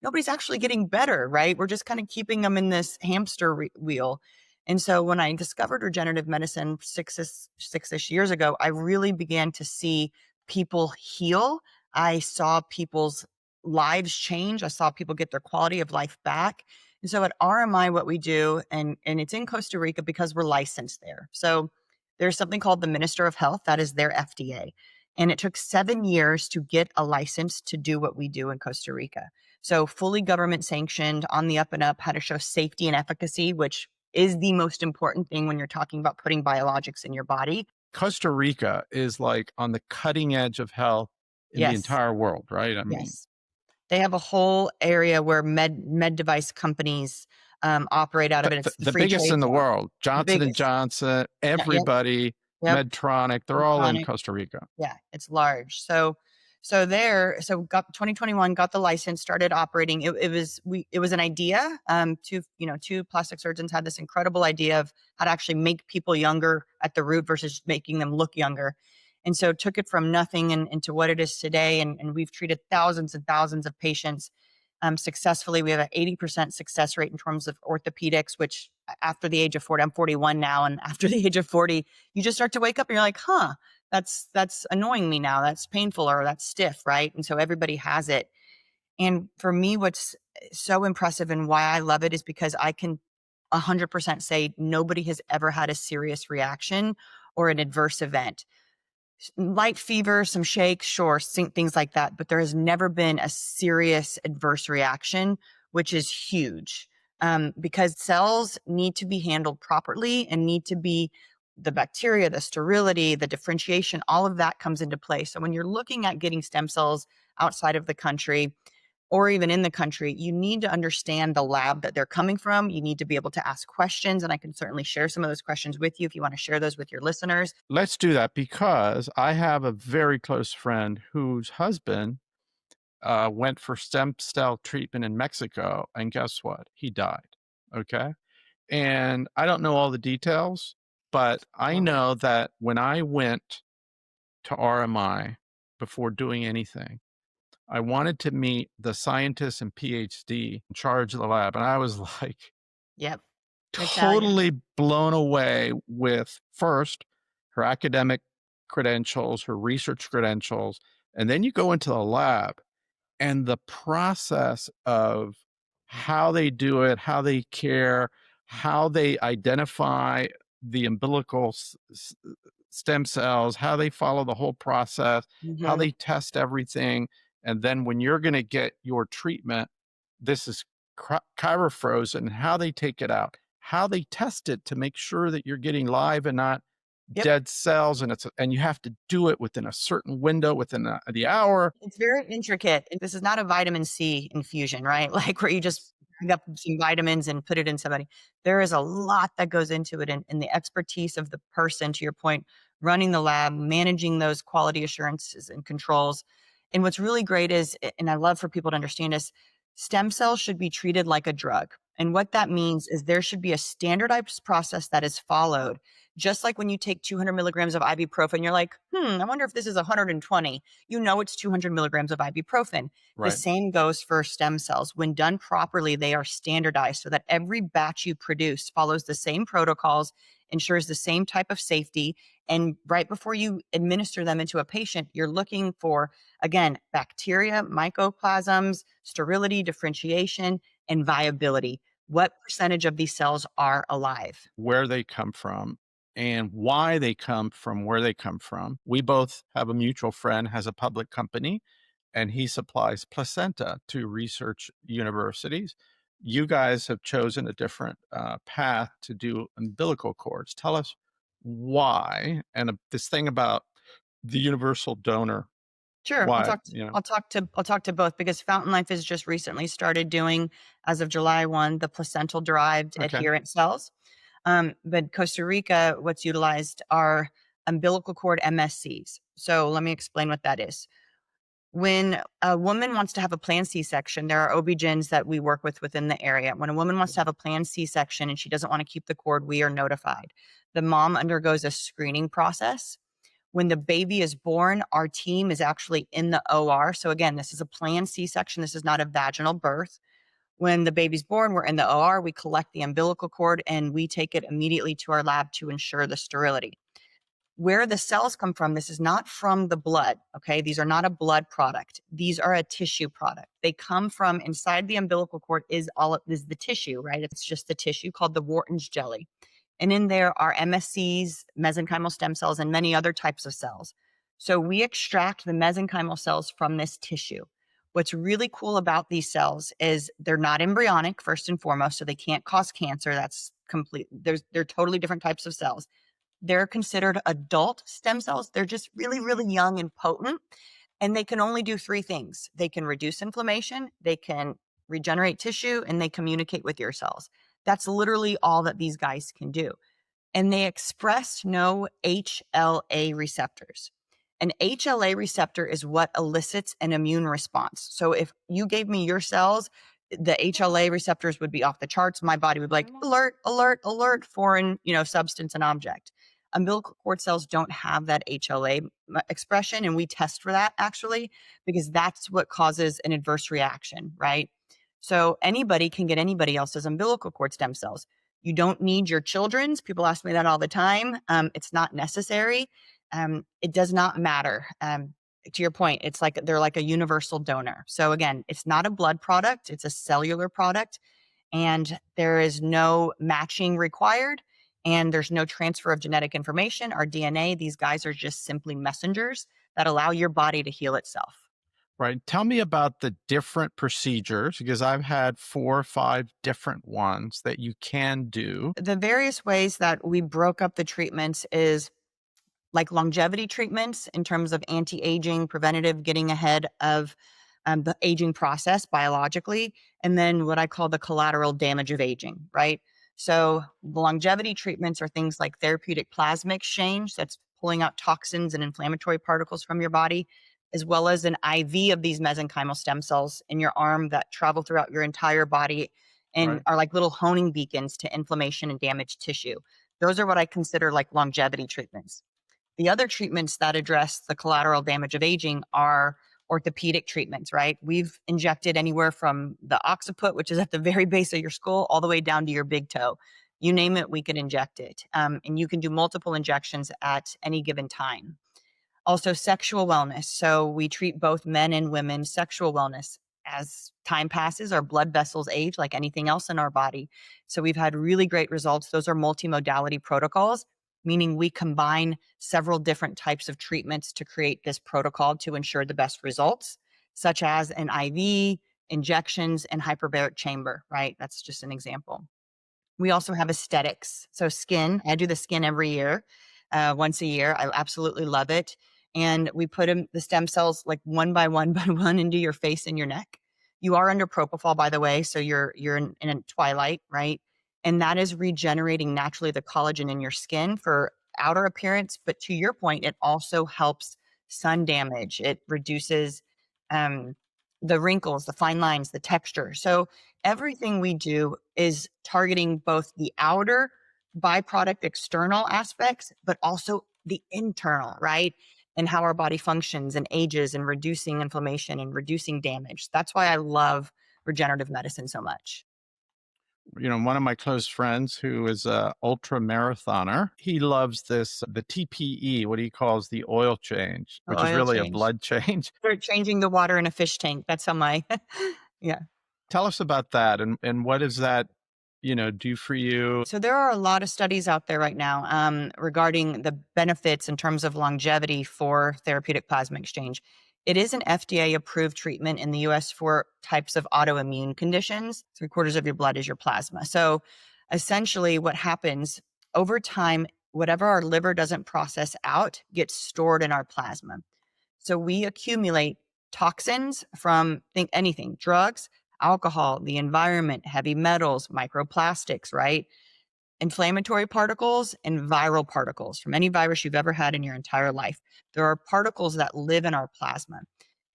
nobody's actually getting better, right? We're just kind of keeping them in this hamster wheel. And so when I discovered regenerative medicine six-ish years ago, I really began to see people heal. I saw people's lives change. I saw people get their quality of life back. And so at RMI, what we do, and it's in Costa Rica because we're licensed there. So there's something called the Minister of Health, that is their FDA. And it took 7 years to get a license to do what we do in Costa Rica. So fully government sanctioned, on the up and up, how to show safety and efficacy, which is the most important thing when you're talking about putting biologics in your body. Costa Rica is like on the cutting edge of health in the Yes, entire world, right? I mean, yes. They have a whole area where med device companies, operate out of it. It's the the free biggest trade in the zone. world, The Johnson and biggest. Johnson, Yeah, yep, everybody, yep. Medtronic, they're all in Medtronic. Costa Rica. Yeah, it's large. So So got 2021, got the license, started operating. It was an idea. Two plastic surgeons had this incredible idea of how to actually make people younger at the root versus making them look younger. And so took it from nothing into what it is today. And we've treated thousands and thousands of patients successfully. We have an 80% success rate in terms of orthopedics, which after the age of 40, I'm 41 now. And after the age of 40, you just start to wake up and you're like, huh, that's annoying me now. That's painful or that's stiff. Right. And so everybody has it. And for me, what's so impressive and why I love it is because I can 100% say nobody has ever had a serious reaction or an adverse event. Light fever, some shakes, sure, things like that. But there has never been a serious adverse reaction, which is huge, because cells need to be handled properly and need to be the bacteria, the sterility, the differentiation, all of that comes into play. So when you're looking at getting stem cells outside of the country or even in the country, you need to understand the lab that they're coming from. You need to be able to ask questions. And I can certainly share some of those questions with you if you want to share those with your listeners. Let's do that because I have a very close friend whose husband went for stem cell treatment in Mexico, and guess what? He died. Okay. And I don't know all the details, but I know that when I went to RMI before doing anything, I wanted to meet the scientist and PhD in charge of the lab. And I was like Yep. Italian. totally blown away with first her academic credentials, her research credentials. And then you go into the lab and the process of how they do it, how they care, how they identify the umbilical stem cells, how they follow the whole process, how Mhm. they test everything. And then when you're going to get your treatment, this is cryo-frozen, how they take it out, how they test it to make sure that you're getting live and not Yep. dead cells. And you have to do it within a certain window, within the hour. It's very intricate. This is not a vitamin C infusion, right? Like where you just pick up some vitamins and put it in somebody. There is a lot that goes into it and the expertise of the person, to your point, running the lab, managing those quality assurances and controls. And what's really great is, and I love for people to understand this, stem cells should be treated like a drug. And what that means is there should be a standardized process that is followed. Just like when you take 200 milligrams of ibuprofen, you're like, I wonder if this is 120. You know it's 200 milligrams of ibuprofen. The Right. same goes for stem cells. When done properly, they are standardized so that every batch you produce follows the same protocols, ensures the same type of safety. And right before you administer them into a patient, you're looking for, again, bacteria, mycoplasms, sterility, differentiation, and viability. What percentage of these cells are alive? Where they come from and why they come from where they come from. We both have a mutual friend has a public company and he supplies placenta to research universities. You guys have chosen a different path to do umbilical cords. Tell us why and this thing about the universal donor. Sure, Why, you know? I'll talk to both because Fountain Life has just recently started doing, as of July 1, the placental derived Okay. adherent cells. But Costa Rica, what's utilized are umbilical cord MSCs. So let me explain what that is. When a woman wants to have a planned C-section, there are OB-GYNs that we work with within the area. When a woman wants to have a planned C-section and she doesn't want to keep the cord, we are notified. The mom undergoes a screening process. When the baby is born, our team is actually in the OR. So again, this is a planned C-section. This is not a vaginal birth. When the baby's born, we're in the OR. We collect the umbilical cord and we take it immediately to our lab to ensure the sterility. Where the cells come from, this is not from the blood. Okay. These are not a blood product. These are a tissue product. They come from inside the umbilical cord is the tissue, right? It's just the tissue called the Wharton's jelly. And in there are MSCs, mesenchymal stem cells, and many other types of cells. So we extract the mesenchymal cells from this tissue. What's really cool about these cells is they're not embryonic, first and foremost, so they can't cause cancer. That's complete. They're totally different types of cells. They're considered adult stem cells. They're just really, really young and potent. And they can only do three things. They can reduce inflammation, they can regenerate tissue, and they communicate with your cells. That's literally all that these guys can do. And they express no HLA receptors. An HLA receptor is what elicits an immune response. So if you gave me your cells, the HLA receptors would be off the charts. My body would be like, alert, alert, alert, foreign, substance and object. Umbilical cord cells don't have that HLA expression. And we test for that actually, because that's what causes an adverse reaction, right? So anybody can get anybody else's umbilical cord stem cells. You don't need your children's. People ask me that all the time. It's not necessary. It does not matter. To your point, it's like they're like a universal donor. So again, it's not a blood product, it's a cellular product, and there is no matching required, and there's no transfer of genetic information or DNA. These guys are just simply messengers that allow your body to heal itself. Right. Tell me about the different procedures because I've had 4 or 5 different ones that you can do. The various ways that we broke up the treatments is like longevity treatments in terms of anti-aging, preventative, getting ahead of the aging process biologically, and then what I call the collateral damage of aging, right? So longevity treatments are things like therapeutic plasma exchange, that's pulling out toxins and inflammatory particles from your body, as well as an IV of these mesenchymal stem cells in your arm that travel throughout your entire body and Right. are like little honing beacons to inflammation and damaged tissue. Those are what I consider like longevity treatments. The other treatments that address the collateral damage of aging are orthopedic treatments, right? We've injected anywhere from the occiput, which is at the very base of your skull, all the way down to your big toe. You name it, we can inject it. And you can do multiple injections at any given time. Also, sexual wellness. So we treat both men and women sexual wellness. As time passes, our blood vessels age like anything else in our body. So we've had really great results. Those are multimodality protocols, meaning we combine several different types of treatments to create this protocol to ensure the best results, such as an IV, injections, and hyperbaric chamber, right? That's just an example. We also have aesthetics. So skin, I do the skin every year, once a year. I absolutely love it. And we put the stem cells like one by one by one into your face and your neck. You are under propofol, by the way, so you're in a twilight, right? And that is regenerating naturally the collagen in your skin for outer appearance. But to your point, it also helps sun damage. It reduces um, the wrinkles, the fine lines, the texture. So everything we do is targeting both the outer byproduct external aspects, but also the internal, right? And how our body functions and ages and reducing inflammation and reducing damage. That's why I love regenerative medicine so much. One of my close friends who is a ultra marathoner, he loves this, the TPE, what he calls the oil change, The which is oil really a change. blood change. Start changing the water in a fish tank. That's how my, yeah. Tell us about that and what does that, do for you? So there are a lot of studies out there right now regarding the benefits in terms of longevity for therapeutic plasma exchange. It is an FDA approved treatment in the US for types of autoimmune conditions. 3/4 of your blood is your plasma. So essentially, what happens over time, whatever our liver doesn't process out gets stored in our plasma. So we accumulate toxins from think anything, drugs, alcohol, the environment, heavy metals, microplastics, right? Inflammatory particles and viral particles from any virus you've ever had in your entire life. There are particles that live in our plasma.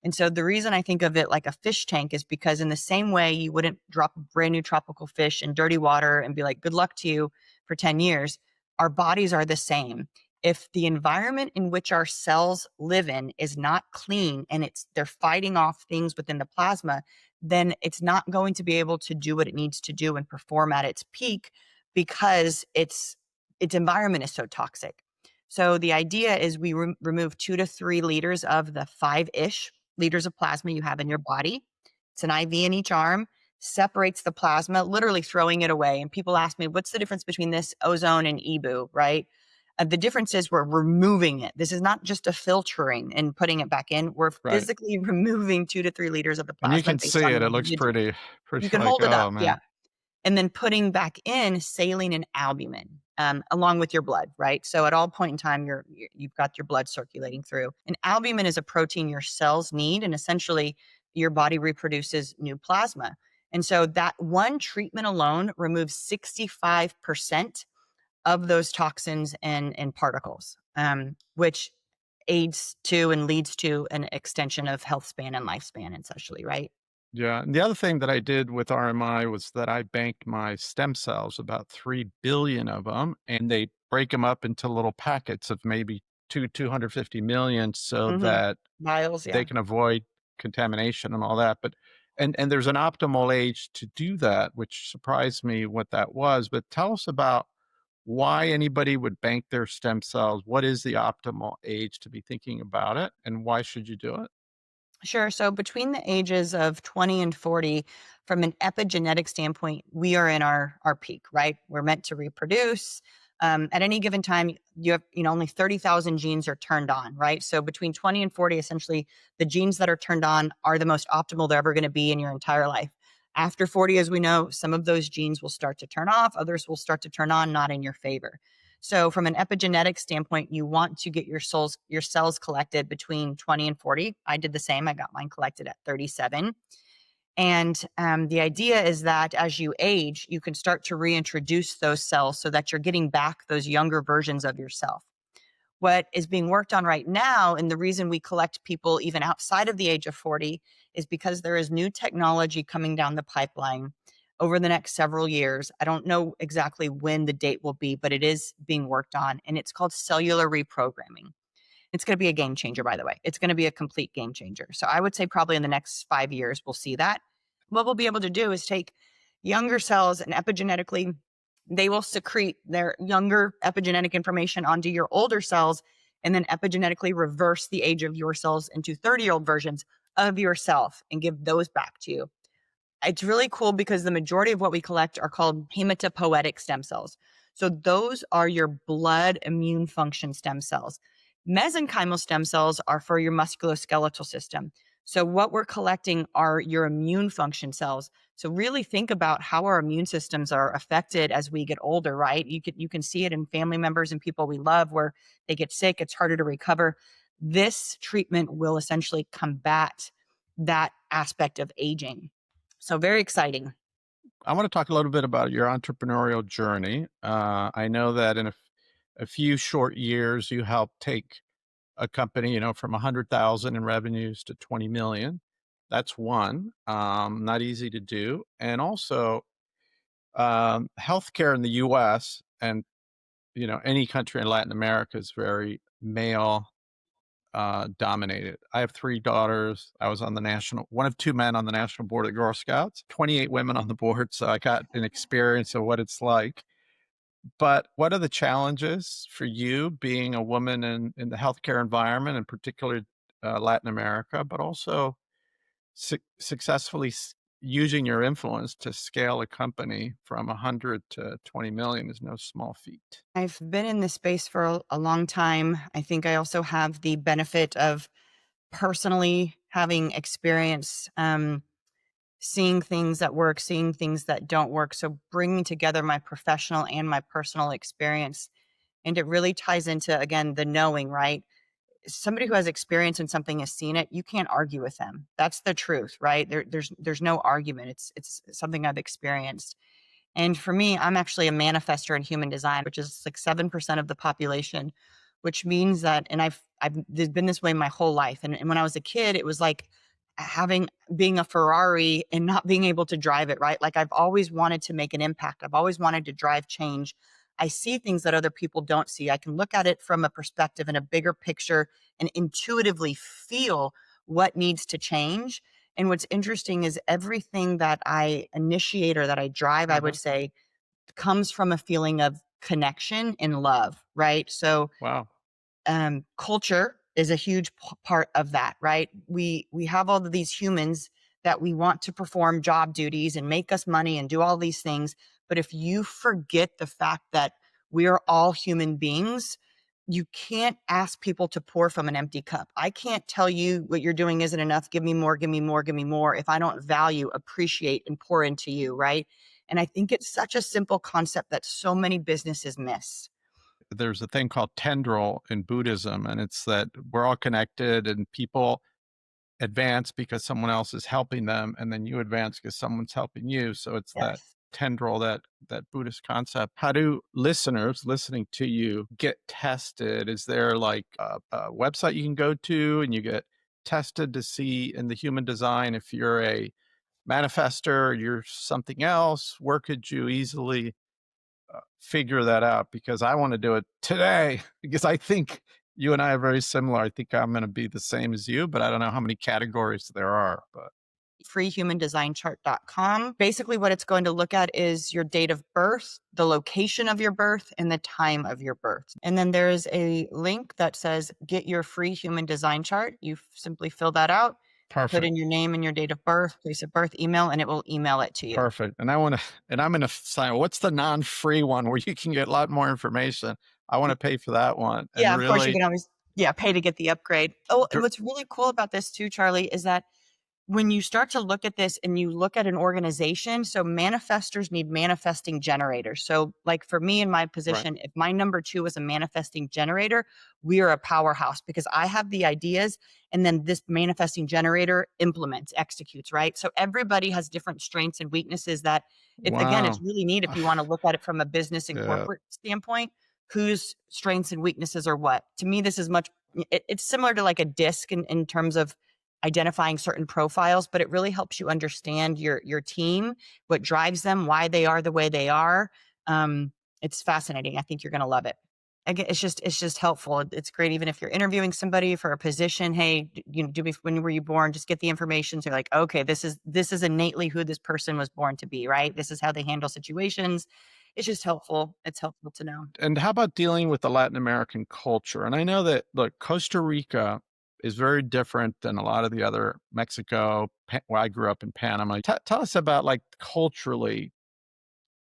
And so the reason I think of it like a fish tank is because in the same way you wouldn't drop a brand new tropical fish in dirty water and be like, good luck to you for 10 years. Our bodies are the same. If the environment in which our cells live in is not clean and they're fighting off things within the plasma, then it's not going to be able to do what it needs to do and perform at its peak because its environment is so toxic. So the idea is we remove 2 to 3 liters of the 5-ish liters of plasma you have in your body. It's an IV in each arm, separates the plasma, literally throwing it away. And people ask me, what's the difference between this ozone and EBU, right? The difference is we're removing it. This is not just a filtering and putting it back in. We're Right. physically removing 2 to 3 liters of the And you plasma can based see on it. the It looks individual. pretty You pretty can like, hold it up, oh yeah, man. and then putting back in saline and albumin along with your blood, right? So at all point in time, you've got your blood circulating through. And albumin is a protein your cells need, and essentially your body reproduces new plasma. And so that one treatment alone removes 65% of those toxins and particles, which aids to and leads to an extension of health span and lifespan essentially, right? Yeah, and the other thing that I did with RMI was that I banked my stem cells, about 3 billion of them, and they break them up into little packets of maybe 250 million so Mhm. that Miles, they yeah. can avoid contamination and all that, but and there's an optimal age to do that, which surprised me what that was, but tell us about why anybody would bank their stem cells. What is the optimal age to be thinking about it, and why should you do it? Sure. So between the ages of 20 and 40, from an epigenetic standpoint, we are in our peak, right? We're meant to reproduce. At any given time, you have, only 30,000 genes are turned on, right? So between 20 and 40, essentially, the genes that are turned on are the most optimal they're ever going to be in your entire life. After 40, as we know, some of those genes will start to turn off, others will start to turn on, not in your favor. So from an epigenetic standpoint, you want to get your cells collected between 20 and 40. I did the same. I got mine collected at 37. And the idea is that as you age, you can start to reintroduce those cells so that you're getting back those younger versions of yourself. What is being worked on right now, and the reason we collect people even outside of the age of 40, is because there is new technology coming down the pipeline over the next several years. I don't know exactly when the date will be, but it is being worked on, and it's called cellular reprogramming. It's going to be a game changer, by the way. It's going to be a complete game changer. So I would say probably in the next 5 years, we'll see that. What we'll be able to do is take younger cells and epigenetically, they will secrete their younger epigenetic information onto your older cells and then epigenetically reverse the age of your cells into 30-year-old versions of yourself and give those back to you. It's really cool because the majority of what we collect are called hematopoietic stem cells. So those are your blood immune function stem cells. Mesenchymal stem cells are for your musculoskeletal system. So what we're collecting are your immune function cells. So really think about how our immune systems are affected as we get older, right? You can see it in family members and people we love where they get sick, it's harder to recover. This treatment will essentially combat that aspect of aging. So very exciting. I want to talk a little bit about your entrepreneurial journey. I know that in a few short years, you helped take a company, from 100,000 in revenues to 20 million. That's one, not easy to do. And also, healthcare in the US and, any country in Latin America is very male dominated. I have 3 daughters. I was on the national one of 2 men on the national board of Girl Scouts, 28 women on the board, so I got an experience of what it's like. But what are the challenges for you being a woman in the healthcare environment, in particular, Latin America, but also successfully using your influence to scale a company from 100 to 20 million is no small feat. I've been in this space for a long time. I think I also have the benefit of personally having experience, seeing things that work, seeing things that don't work. So bringing together my professional and my personal experience. And it really ties into, again, the knowing, right? Somebody who has experience in something has seen it, you can't argue with them. That's the truth, right? There's no argument. It's something I've experienced. And for me, I'm actually a manifester in human design, which is like 7% of the population, which means that, and I've been this way my whole life. And when I was a kid, it was like being a Ferrari and not being able to drive it, right? Like I've always wanted to make an impact. I've always wanted to drive change. I see things that other people don't see. I can look at it from a perspective and a bigger picture and intuitively feel what needs to change. And what's interesting is everything that I initiate or that I drive, I would Mhm. say, comes from a feeling of connection and love, right? So Wow. culture is a huge part of that, right? We have all of these humans that we want to perform job duties and make us money and do all these things, but if you forget the fact that we are all human beings, you can't ask people to pour from an empty cup. I can't tell you what you're doing isn't enough. Give me more, give me more, give me more. If I don't value, appreciate, and pour into you, right? And I think it's such a simple concept that so many businesses miss. There's a thing called tendril in Buddhism, and it's that we're all connected and people advance because someone else is helping them, and then you advance because someone's helping you. So it's that Yes. tendril, that Buddhist concept. How do listeners listening to you get tested? Is there like a website you can go to and you get tested to see in the human design if you're a manifester or you're something else? Where could you easily figure that out? Because I want to do it today because I think you and I are very similar. I think I'm going to be the same as you, but I don't know how many categories there are. But freehumandesignchart.com. Basically, what it's going to look at is your date of birth, the location of your birth, and the time of your birth. And then there's a link that says get your free human design chart. You simply fill that out, put perfect. in your name and your date of birth, place of birth, email, and it will email it to you. Perfect. And I want to, and I'm going to sign. What's the non-free one where you can get a lot more information? I want to pay for that one. And Yeah, of course you really, can always pay to get the upgrade. Oh, and gr- what's really cool about this too, Charlie, is that when you start to look at this and you look at an organization, so manifestors need manifesting generators. So, like for me in my right. position, if my number two is a manifesting generator, we are a powerhouse because I have the ideas and then this manifesting generator implements, executes, right? So, everybody has different strengths and weaknesses that it's Wow. really neat if you want to look at it from a business and Yeah. corporate standpoint, whose strengths and weaknesses are what. To me, this is it's similar to like a disc in terms of identifying certain profiles, but it really helps you understand your team, what drives them, why they are the way they are. It's fascinating. I think you're going to love it. Again, it's just helpful. It's great even if you're interviewing somebody for a position. Hey, do me when were you born? Just get the information. So you're like, okay, this is innately who this person was born to be, right? This is how they handle situations. It's just helpful. It's helpful to know. And how about dealing with the Latin American culture? And I know that, look, Costa Rica is very different than a lot of the other Mexico, where I grew up in Panama. Tell us about like culturally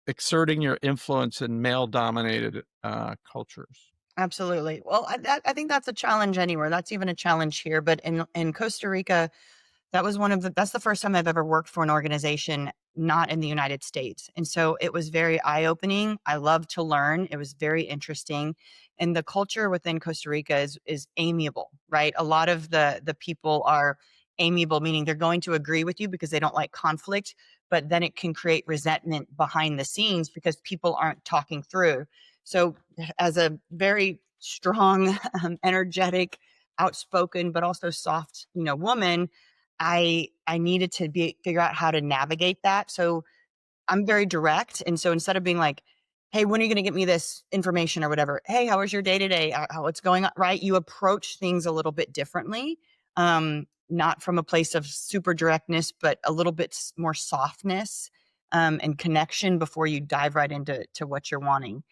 exerting your influence in male dominated cultures. Absolutely. Well, I think that's a challenge anywhere. That's even a challenge here. But in Costa Rica, that's the first time I've ever worked for an organization not in the United States. And so it was very eye-opening. I love to learn. It was very interesting. And the culture within Costa Rica is amiable, right? A lot of the people are amiable, meaning they're going to agree with you because they don't like conflict, but then it can create resentment behind the scenes because people aren't talking through. So as a very strong, energetic, outspoken, but also soft, woman, I needed to figure out how to navigate that. So I'm very direct, and so instead of being like, "Hey, when are you going to get me this information or whatever?" "Hey, how was your day today? What's going on?" Right? You approach things a little bit differently, not from a place of super directness, but a little bit more softness and connection before you dive right into what you're wanting.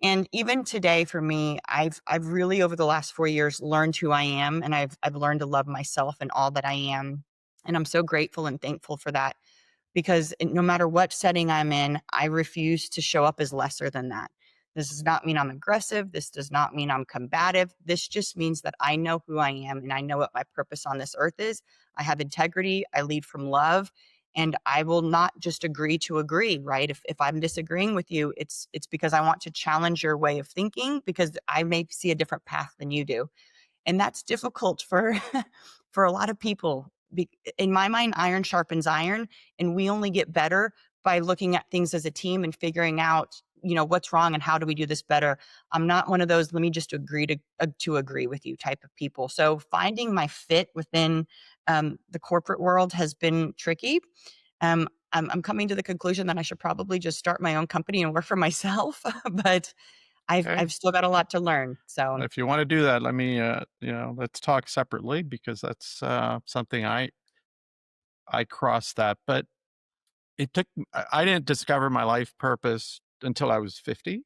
And even today for me, I've really over the last 4 years learned who I am, and I've learned to love myself and all that I am. And I'm so grateful and thankful for that because no matter what setting I'm in, I refuse to show up as lesser than that. This does not mean I'm aggressive. This does not mean I'm combative. This just means that I know who I am and I know what my purpose on this earth is. I have integrity. I lead from love. And I will not just agree to agree, right? If I'm disagreeing with you, it's because I want to challenge your way of thinking because I may see a different path than you do. And that's difficult for for a lot of people. In my mind, iron sharpens iron, and we only get better by looking at things as a team and figuring out, what's wrong and how do we do this better. I'm not one of those let me just agree to agree with you type of people. So finding my fit within the corporate world has been tricky. I'm coming to the conclusion that I should probably just start my own company and work for myself, but Okay. I've still got a lot to learn. So If you want to do that, let me, let's talk separately because that's something I crossed that. But it took, I didn't discover my life purpose until I was 50,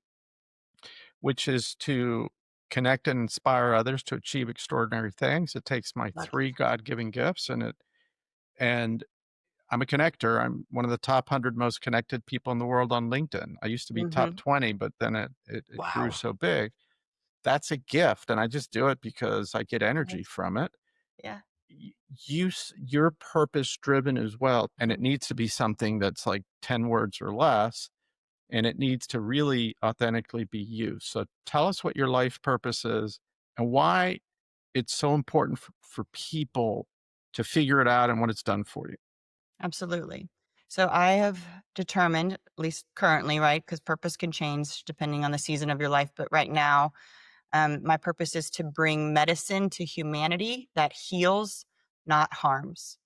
which is to connect and inspire others to achieve extraordinary things. It takes my lucky. three God-given gifts and I'm a connector. I'm one of the top 100 most connected people in the world on LinkedIn. I used to be top Mhm. 20, but then it grew Wow. so big. That's a gift, and I just do it because I get energy Nice. from it. Yeah. You're purpose driven as well, and Mhm. it needs to be something that's like 10 words or less, and it needs to really authentically be you. So tell us what your life purpose is and why it's so important for people to figure it out and what it's done for you. Absolutely. So I have determined, at least currently, right? Because purpose can change depending on the season of your life. But right now, my purpose is to bring medicine to humanity that heals, not harms.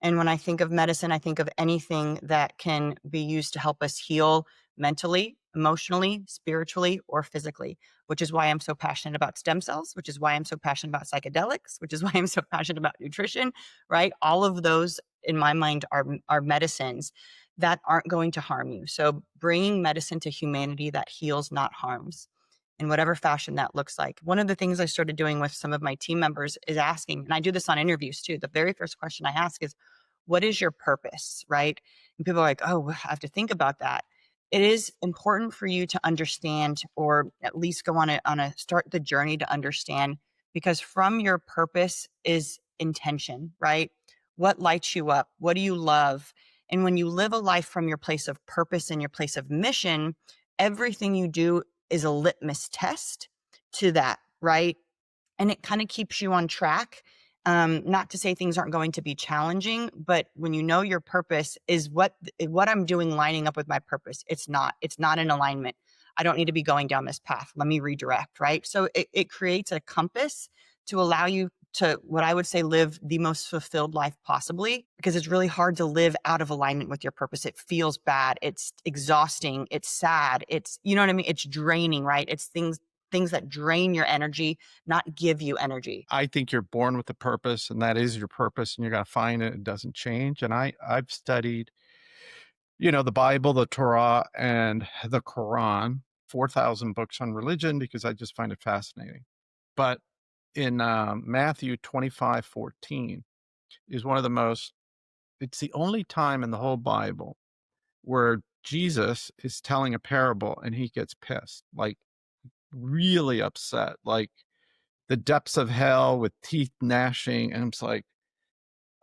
And when I think of medicine, I think of anything that can be used to help us heal mentally, emotionally, spiritually, or physically, which is why I'm so passionate about stem cells, which is why I'm so passionate about psychedelics, which is why I'm so passionate about nutrition, right? All of those in my mind are medicines that aren't going to harm you. So bringing medicine to humanity that heals, not harms, in whatever fashion that looks like. One of the things I started doing with some of my team members is asking, and I do this on interviews too. The very first question I ask is, what is your purpose, right? And people are like, oh, I have to think about that. It is important for you to understand, or at least go on a start the journey to understand, because from your purpose is intention, right? What lights you up? What do you love? And when you live a life from your place of purpose and your place of mission, everything you do is a litmus test to that, right? And it kind of keeps you on track. Not to say things aren't going to be challenging, but when you know your purpose is what I'm doing lining up with my purpose, it's not in alignment. I don't need to be going down this path. Let me redirect, right? So it creates a compass to allow you to, what I would say, live the most fulfilled life possibly, because it's really hard to live out of alignment with your purpose. It feels bad. It's exhausting. It's sad. It's, you know what I mean? It's draining, right? It's things that drain your energy, not give you energy. I think you're born with a purpose, and that is your purpose, and you're going to find it. It doesn't change. And I've studied, the Bible, the Torah, and the Quran, 4,000 books on religion because I just find it fascinating. But in Matthew 25:14 is one of the most. It's the only time in the whole Bible where Jesus is telling a parable and he gets pissed, like really upset, like the depths of hell with teeth gnashing. And it's like,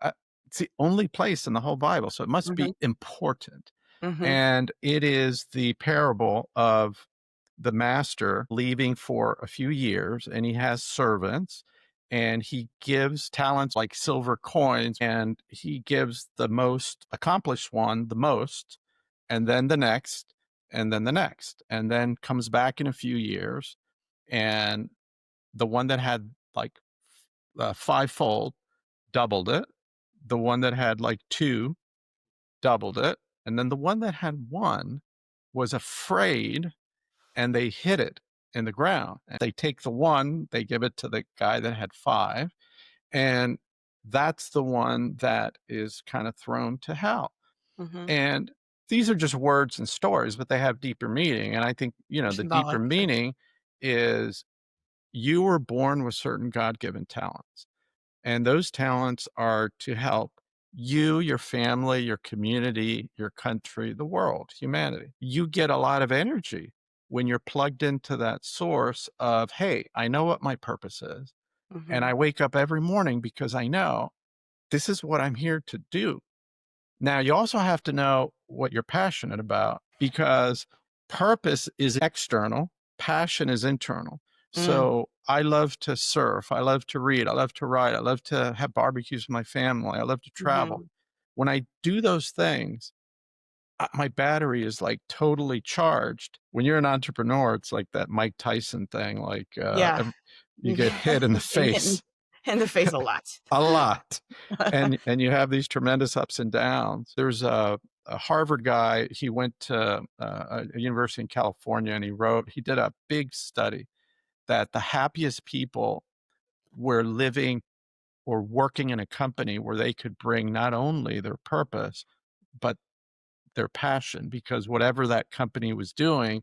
uh, it's the only place in the whole Bible. So it must Mhm, be important. mhm, And it is the parable of the master leaving for a few years, and he has servants, and he gives talents like silver coins, and he gives the most accomplished one the most, and then the next, and then the next, and then comes back in a few years, and the one that had like fivefold doubled it. The one that had like two doubled it. And then the one that had one was afraid and they hid it in the ground. And they take the one, they give it to the guy that had five. And that's the one that is kind of thrown to hell. mhm. And these are just words and stories, but they have deeper meaning. And I think, the deeper Symbolic, sure. meaning is you were born with certain God given talents. And those talents are to help you, your family, your community, your country, the world, humanity. You get a lot of energy when you're plugged into that source of, hey, I know what my purpose is. And Mhm, I wake up every morning because I know this is what I'm here to do. Now, you also have to know what you're passionate about because purpose is external, passion is internal. mm, So I love to surf. I love to read. I love to write. I love to have barbecues with my family. I love to travel. mhm, When I do those things, my battery is like totally charged. When you're an entrepreneur, it's like that Mike Tyson thing, like yeah. you get hit in the Getting hit in face in the face a lot. a lot, and you have these tremendous ups and downs. There's a Harvard guy. He went to a university in California, and he did a big study that the happiest people were living or working in a company where they could bring not only their purpose, but their passion, because whatever that company was doing,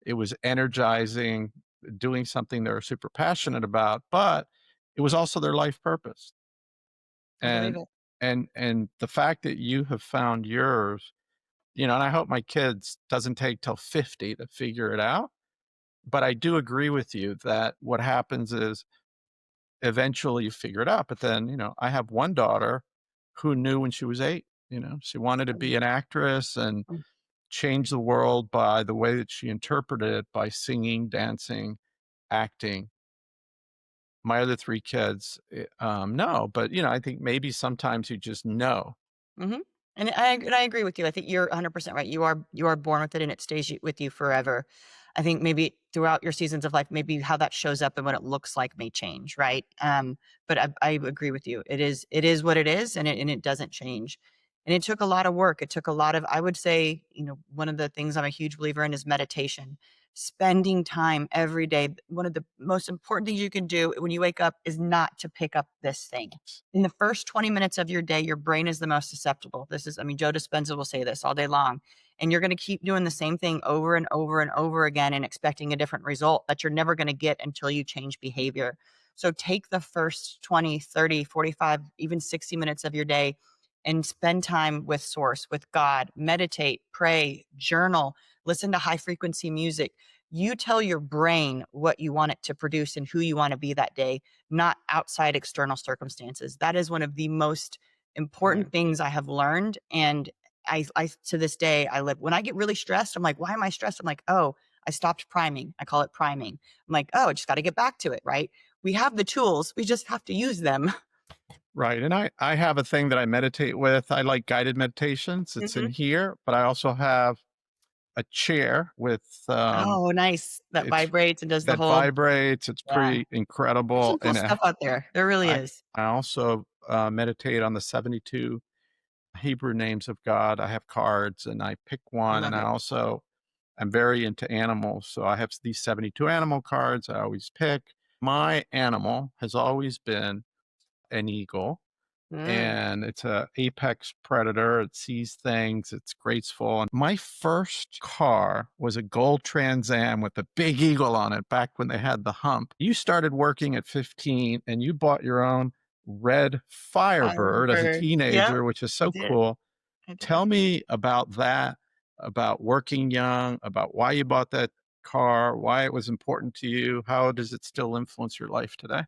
it was energizing, doing something they were super passionate about, but it was also their life purpose. I believe And it. and the fact that you have found yours, and I hope my kids doesn't take till 50 to figure it out, but I do agree with you that what happens is eventually you figure it out. But then, I have one daughter who knew when she was 8, she wanted to Mm, be an actress and mm, change the world by the way that she interpreted it by singing, dancing, acting. My other 3 kids, no, but, I think maybe sometimes you just know. mhm. And I agree with you. I think you're 100% right. You are born with it, and it stays with you forever. I think maybe throughout your seasons of life, maybe how that shows up and what it looks like may change, right? But I agree with you. It is what it is, and it doesn't change. And it took a lot of work. It took a lot of, I would say, one of the things I'm a huge believer in is meditation. Spending time every day. One of the most important things you can do when you wake up is not to pick up this thing. In the first 20 minutes of your day, your brain is the most susceptible. I mean, Joe Dispenza will say this all day long. And you're going to keep doing the same thing over and over and over again and expecting a different result that you're never going to get until you change behavior. So take the first 20, 30, 45, even 60 minutes of your day and spend time with source, with God, meditate, pray, journal, listen to high frequency music. You tell your brain what you want it to produce and who you want to be that day, not outside external circumstances. That is one of the most Right. important things I have learned. And I to this day, I live when I get really stressed, I'm like, why am I stressed? I'm like, oh, I stopped priming. I call it priming. I'm like, oh, I just got to get back to it, right? We have the tools, we just have to use them. Right. And I have a thing that I meditate with. I like guided meditations. It's in Mhm. here, but I also have a chair with Oh, nice. That it's vibrates and does the that whole, vibrates. It's yeah. pretty There's incredible. some cool stuff out there. There really I is. I also meditate on the 72 Hebrew names of God. I have cards and I pick I one, and love I it. also I'm very into animals. So I have these 72 animal cards I always pick. My animal has always been an eagle, Mm. and it's a apex predator. It sees things. It's graceful. And my first car was a gold Trans Am with a big eagle on it back when they had the hump. You started working at 15 and you bought your own red Firebird as a Firebird. Yep, teenager, which is I so did. cool. I did. Tell me about that, about working young, about why you bought that car, why it was important to you. How does it still influence your life today?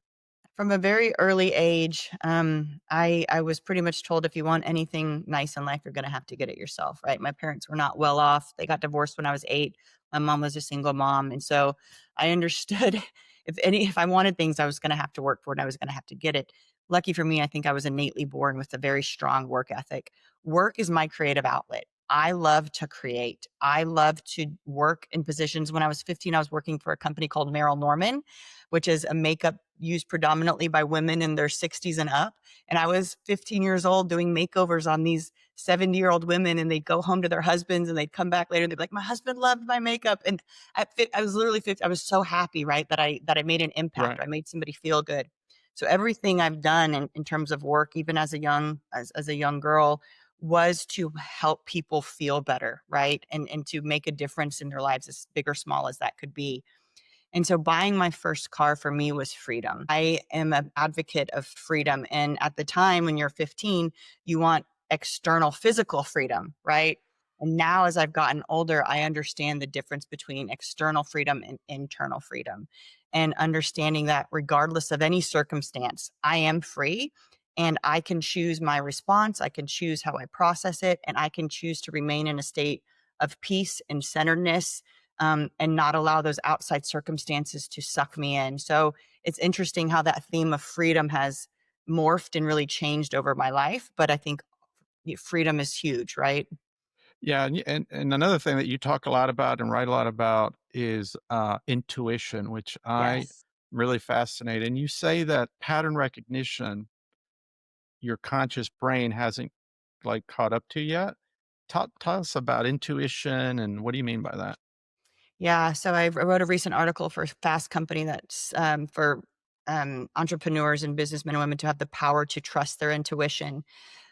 From a very early age, I was pretty much told if you want anything nice in life, you're gonna have to get it yourself, right? My parents were not well off. They got divorced when I was 8. My mom was a single mom, and so I understood if I wanted things, I was gonna have to work for it, and I was gonna have to get it. Lucky for me, I think I was innately born with a very strong work ethic. Work is my creative outlet. I love to create. I love to work in positions. When I was 15, I was working for a company called Merrill Norman, which is a makeup used predominantly by women in their 60s and up. And I was 15 years old doing makeovers on these 70-year-old women, and they'd go home to their husbands and they'd come back later and they'd be like, my husband loved my makeup. And I was literally 50. I was so happy, right, that I made an impact. Right. I made somebody feel good. So everything I've done in terms of work, even as a young girl, was to help people feel better, right? And to make a difference in their lives, as big or small as that could be. And so buying my first car for me was freedom. I am an advocate of freedom. And at the time when you're 15, you want external physical freedom, right? And now as I've gotten older, I understand the difference between external freedom and internal freedom. And understanding that regardless of any circumstance, I am free and I can choose my response. I can choose how I process it, and I can choose to remain in a state of peace and centeredness, and not allow those outside circumstances to suck me in. So it's interesting how that theme of freedom has morphed and really changed over my life. But I think freedom is huge, right? Yeah, and another thing that you talk a lot about and write a lot about is intuition, which I Yes. really fascinate. And you say that pattern recognition, your conscious brain hasn't like caught up to yet. Tell us about intuition and what do you mean by that? Yeah. So I wrote a recent article for Fast Company that's for entrepreneurs and businessmen and women to have the power to trust their intuition.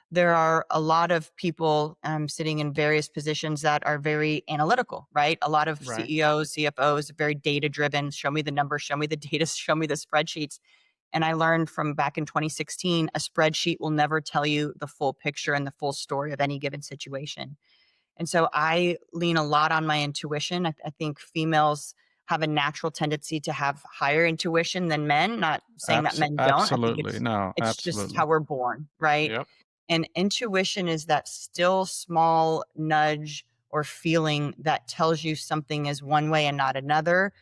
There are a lot of people sitting in various positions that are very analytical, right? A lot of Right. CEOs, CFOs, very data driven. Show me the numbers, show me the data, show me the spreadsheets. And I learned from back in 2016, a spreadsheet will never tell you the full picture and the full story of any given situation. And so I lean a lot on my intuition. I think females have a natural tendency to have higher intuition than men. Not saying that men don't. I think Absolutely. No, it's just absolutely. how we're born, right? Yep. And intuition is that still small nudge or feeling that tells you something is one way and not another,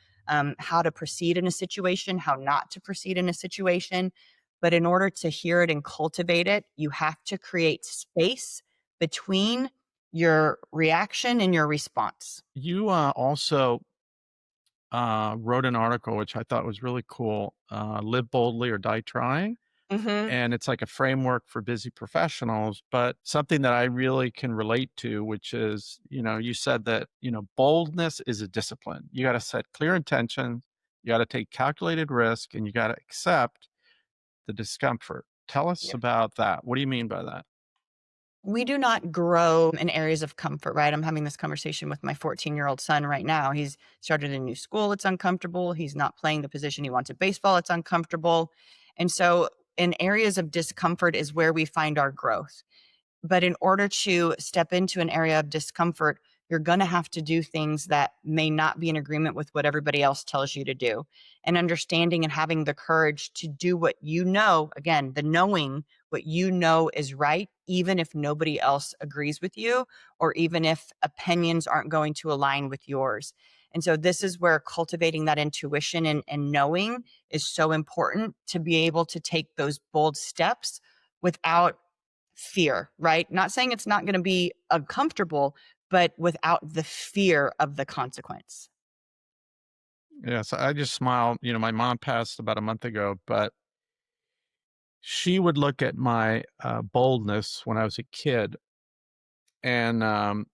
how to proceed in a situation, how not to proceed in a situation. But in order to hear it and cultivate it, you have to create space between your reaction and your response. You also wrote an article which I thought was really cool. Live boldly or die trying. Hmm. And it's like a framework for busy professionals, but something that I really can relate to, which is, you said that, boldness is a discipline. You got to set clear intentions, you got to take calculated risk, and you got to accept the discomfort. Tell us about that. What do you mean by that? We do not grow in areas of comfort, right? I'm having this conversation with my 14-year-old son right now. He's started a new school. It's uncomfortable. He's not playing the position he wants at baseball. It's uncomfortable. And so, in areas of discomfort is where we find our growth. But in order to step into an area of discomfort, you're going to have to do things that may not be in agreement with what everybody else tells you to do. And understanding and having the courage to do what you know, again, the knowing what you know is right, even if nobody else agrees with you, or even if opinions aren't going to align with yours. And so, this is where cultivating that intuition and knowing is so important to be able to take those bold steps without fear, right? Not saying it's not going to be uncomfortable, but without the fear of the consequence. Yes, I just smile. My mom passed about a month ago, but she would look at my boldness when I was a kid and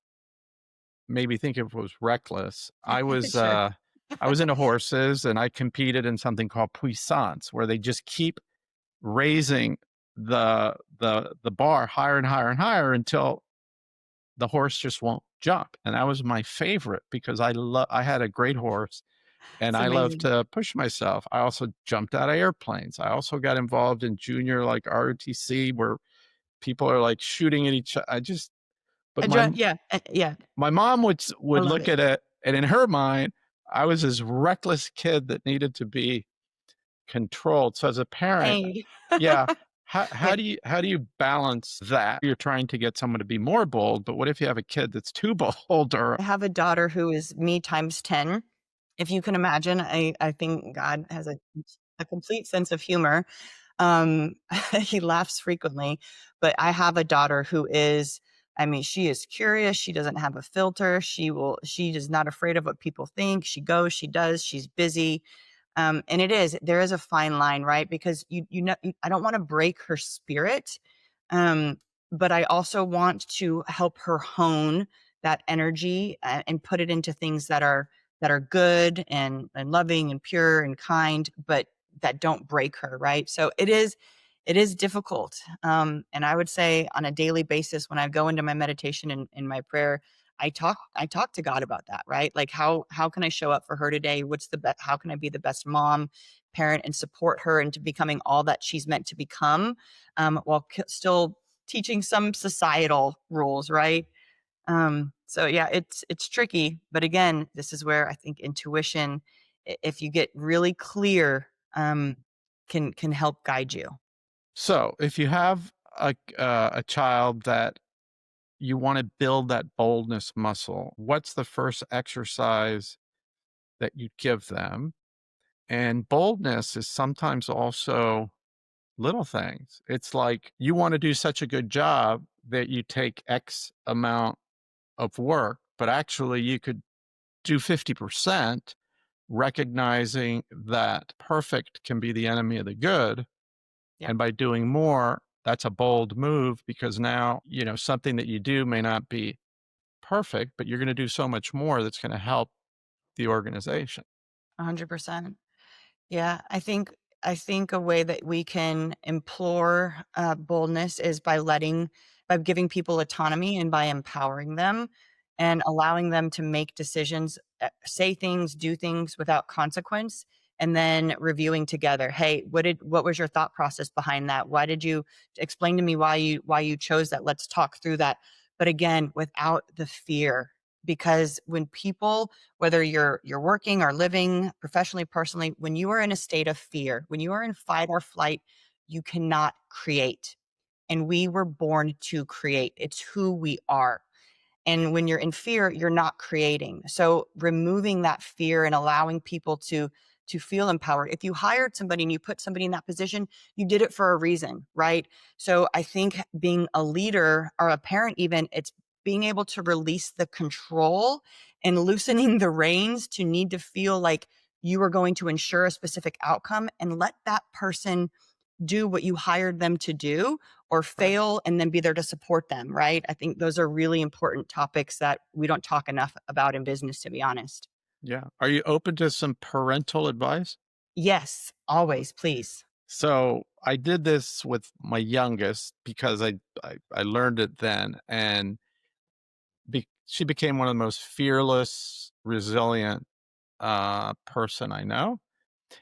maybe think it was reckless. Sure. I was into horses and I competed in something called puissance, where they just keep raising the bar higher and higher and higher until the horse just won't jump. And that was my favorite because I had a great horse and It's I love amazing. to push myself. I also jumped out of airplanes. I also got involved in junior like ROTC where people are like shooting at each other. But Yeah, yeah, my mom I would love look it. at it, and in her mind, I was this reckless kid that needed to be controlled. So as a parent, Hey, yeah, yeah. how do you balance that? You're trying to get someone to be more bold, but what if you have a kid that's too bold or I have a daughter who is me times 10. If you can imagine, I think God has a complete sense of humor. Um, he laughs frequently, but I have a daughter who is, I mean, she is curious. She doesn't have a filter. She is not afraid of what people think. She goes, she does, she's busy. And there is a fine line, right? Because I don't want to break her spirit. Um, but I also want to help her hone that energy and put it into things that are good and loving and pure and kind, but that don't break her, right? So it is difficult. And I would say on a daily basis, when I go into my meditation and in my prayer, I talk to God about that, right? Like how can I show up for her today? What's the best? How can I be the best mom, parent, and support her into becoming all that she's meant to become, while still teaching some societal rules, right? So yeah, it's tricky, but again, this is where I think intuition, if you get really clear, can help guide you. so if you have a child that you want to build that boldness muscle, what's the first exercise that you give them? And boldness is sometimes also little things. It's like you want to do such a good job that you take X amount of work, but actually you could do 50%, recognizing that perfect can be the enemy of the good. Yep, And by doing more, that's a bold move because now, something that you do may not be perfect, but you're going to do so much more that's going to help the organization. 100%. Yeah, I think a way that we can implore boldness is by giving people autonomy and by empowering them and allowing them to make decisions, say things, do things without consequence, and then reviewing together. Hey, what was your thought process behind that? Why did you explain to me why you chose that? Let's talk through that. But again, without the fear, because when people, whether you're working or living professionally, personally, when you are in a state of fear, when you are in fight or flight, you cannot create. And we were born to create. It's who we are. And when you're in fear, you're not creating. So removing that fear and allowing people to to feel empowered. If you hired somebody and you put somebody in that position, you did it for a reason, right? So I think being a leader or a parent, even, it's being able to release the control and loosening the reins to need to feel like you are going to ensure a specific outcome and let that person do what you hired them to do or Right. fail and then be there to support them, right? I think those are really important topics that we don't talk enough about in business, to be honest. Yeah. Are you open to some parental advice? Yes, always, please. So I did this with my youngest because I learned it then, and she became one of the most fearless, resilient person I know.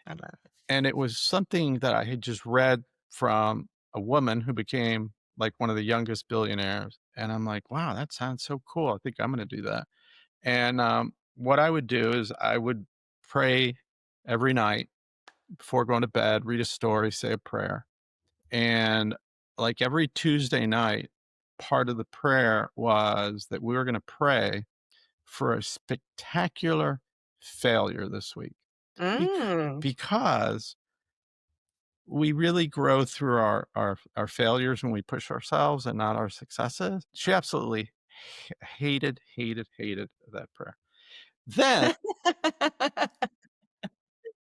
I love it. And it was something that I had just read from a woman who became like one of the youngest billionaires. And I'm like, wow, that sounds so cool. I think I'm going to do that. And what I would do is I would pray every night before going to bed, read a story, say a prayer. And like every Tuesday night, part of the prayer was that we were going to pray for a spectacular failure this week. Mm, Because we really grow through our failures when we push ourselves and not our successes. She absolutely hated that prayer. Then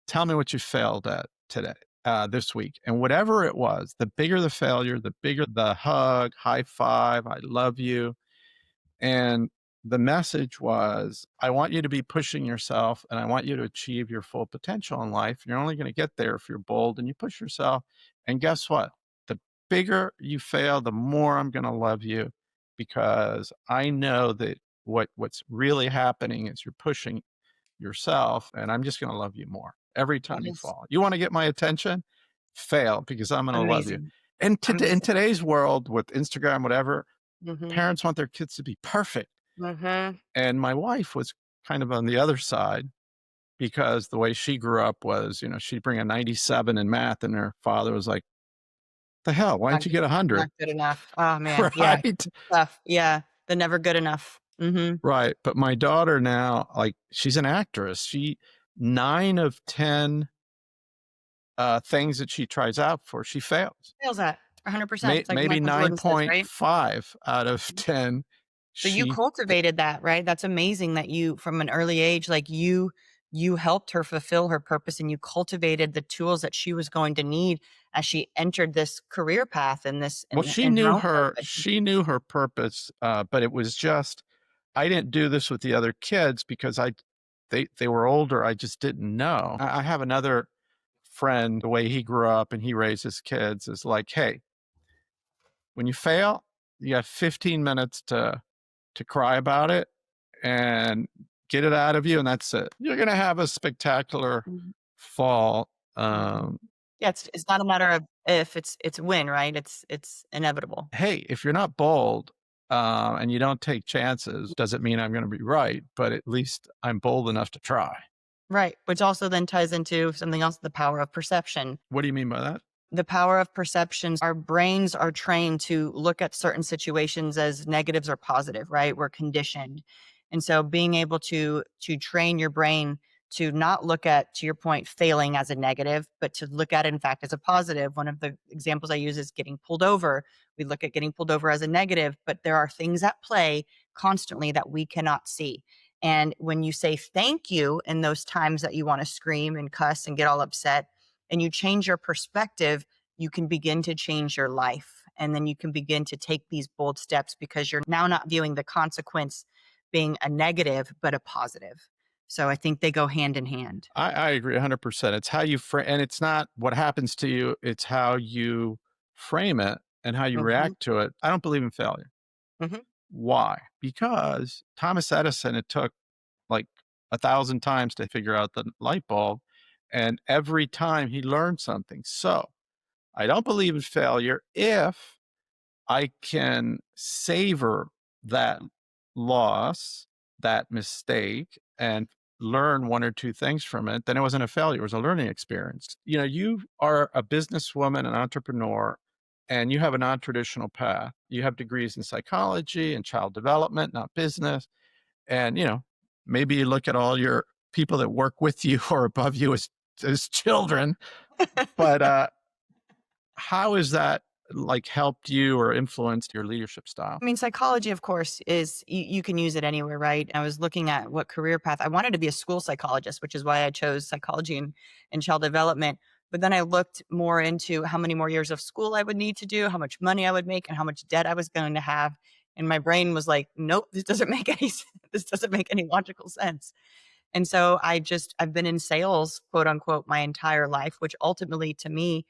tell me what you failed at today, this week, and whatever it was, the bigger the failure, the bigger the hug, high five, I love you. And the message was, I want you to be pushing yourself and I want you to achieve your full potential in life. You're only going to get there if you're bold and you push yourself. And guess what? The bigger you fail, the more I'm going to love you because I know that what's really happening is you're pushing yourself and I'm just going to love you more every that time you is fall. You want to get my attention? Fail because I'm going to love you. amazing. And in Amazing. today's world with Instagram, whatever, Mhm. parents want their kids to be perfect. Mhm. And my wife was kind of on the other side because the way she grew up was, she'd bring a 97 in math and her father was like, "The hell? Why Not didn't you good, get not 100?" good enough. Oh, man. Yeah. Right? It's tough. Yeah. The never good enough. Mhm. Right. But my daughter now, like, she's an actress. 9 of 10 things that she tries out for, she fails. Feels that 100%. It's like Maybe Michael Jordan says, right? 9.5 out of 10. So you She, cultivated that, right? That's amazing that you from an early age, like you helped her fulfill her purpose and you cultivated the tools that she was going to need as she entered this career path and this well, in her own purpose. she knew her purpose, but it was just, I didn't do this with the other kids because they were older. I just didn't know. I have another friend, the way he grew up and he raised his kids is like, hey, when you fail, you have 15 minutes to cry about it and get it out of you, and that's it. You're gonna have a spectacular Mhm, fall. mhm. Yeah, it's not a matter of if, it's when, right? It's inevitable. Hey, if you're not bold, and you don't take chances, doesn't mean I'm gonna be right, but at least I'm bold enough to try. Right, which also then ties into something else, the power of perception. What do you mean by that? The power of perceptions. Our brains are trained to look at certain situations as negatives or positive, right? We're conditioned. And so being able to train your brain to not look at, to your point, failing as a negative, but to look at it in fact as a positive. One of the examples I use is getting pulled over. We look at getting pulled over as a negative, but there are things at play constantly that we cannot see. And when you say thank you in those times that you want to scream and cuss and get all upset, and you change your perspective, you can begin to change your life. And then you can begin to take these bold steps because you're now not viewing the consequence being a negative, but a positive. So I think they go hand in hand. I agree 100%. It's how you frame, and it's not what happens to you, it's how you frame it and how you Hmm. react to it. I don't believe in failure. Hmm. Why? Because Thomas Edison, it took like 1,000 times to figure out the light bulb, and every time he learned something. So I don't believe in failure if I can savor that loss, that mistake, and learn one or two things from it, then it wasn't a failure. It was a learning experience. You are a businesswoman, an entrepreneur, and you have a non-traditional path. You have degrees in psychology and child development, not business. And, maybe you look at all your people that work with you or above you as as children. But how has that like helped you or influenced your leadership style? I mean, psychology, of course, is you can use it anywhere, right? I was looking at what career path I wanted to be a school psychologist, which is why I chose psychology and child development. But then I looked more into how many more years of school I would need to do, how much money I would make, and how much debt I was going to have. And my brain was like, nope, this doesn't make any this doesn't make any logical sense. And so I've been in sales, quote unquote, my entire life, which ultimately to me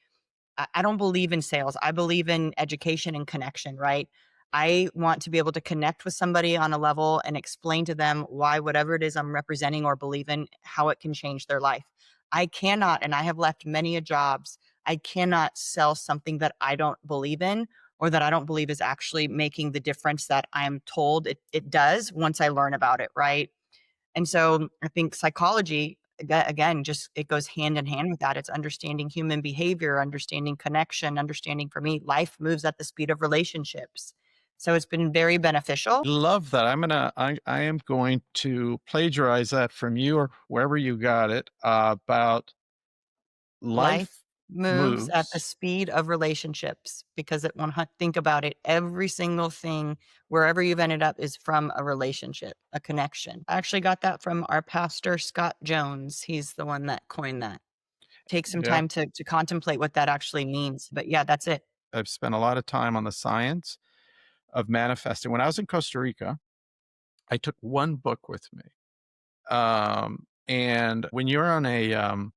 I don't believe in sales. I believe in education and connection, right? I want to be able to connect with somebody on a level and explain to them why whatever it is I'm representing or believe in, how it can change their life. I cannot, and I have left many a jobs, I cannot sell something that I don't believe in or that I don't believe is actually making the difference that I'm told it does once I learn about it, right? And so I think psychology, again, just it goes hand in hand with that. It's understanding human behavior, understanding connection, understanding for me, life moves at the speed of relationships. So it's been very beneficial. Love that. I am going to plagiarize that from you or wherever you got it about Life life moves at the moves. speed of relationships because think about it, every single thing wherever you've ended up is from a relationship, a connection. I actually got that from our pastor, Scott Jones. He's the one that coined that. Take some Yeah. time to contemplate what that actually means. But yeah, that's it. I've spent a lot of time on the science of manifesting. When I was in Costa Rica, I took one book with me. And when you're on a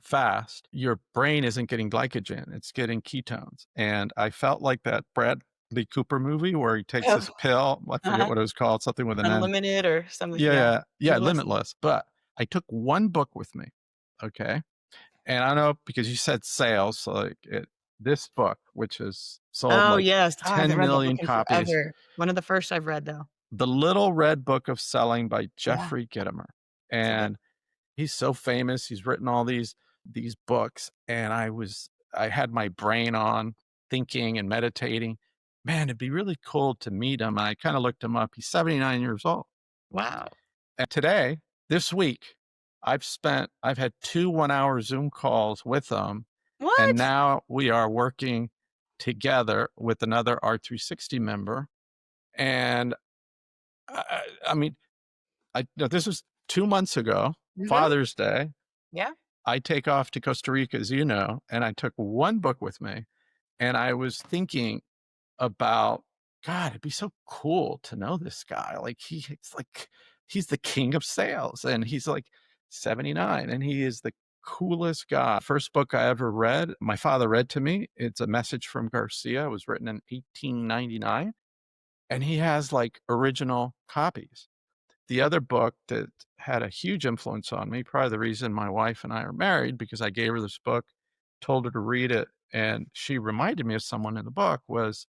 fast, your brain isn't getting glycogen, it's getting ketones. And I felt like that Bradley Cooper movie where he takes Oh, this pill. I forget uh-huh. what it was called, something with an N. Unlimited or something, Yeah, yeah. yeah, yeah, Limitless. Limitless. But I took one book with me. Okay. And I know because you said sales, so like this book, which has sold Oh, like yes. Oh, I haven't 10 read that book million in copies, forever. One of the first I've read, though. The Little Red Book of Selling by Yeah, Jeffrey Gitomer. it's a good And he's so famous. He's written all these books, and I had my brain on thinking and meditating. Man, it'd be really cool to meet him. I kind of looked him up. He's 79 years old. wow. And today, this week, I've had 2 1-hour Zoom calls with him, and What? now we are working together with another R360 member. And I mean, I no, this was 2 months ago, Mhm. Father's Day. Yeah. I take off to Costa Rica, as you know, and I took one book with me, and I was thinking about, God, it'd be so cool to know this guy. Like it's like he's the king of sales, and he's like 79, and he is the coolest guy. First book I ever read, my father read to me. It's A Message from Garcia. It was written in 1899, and he has like original copies. The other book that had a huge influence on me, probably the reason my wife and I are married, because I gave her this book, told her to read it, and she reminded me of someone in the book, was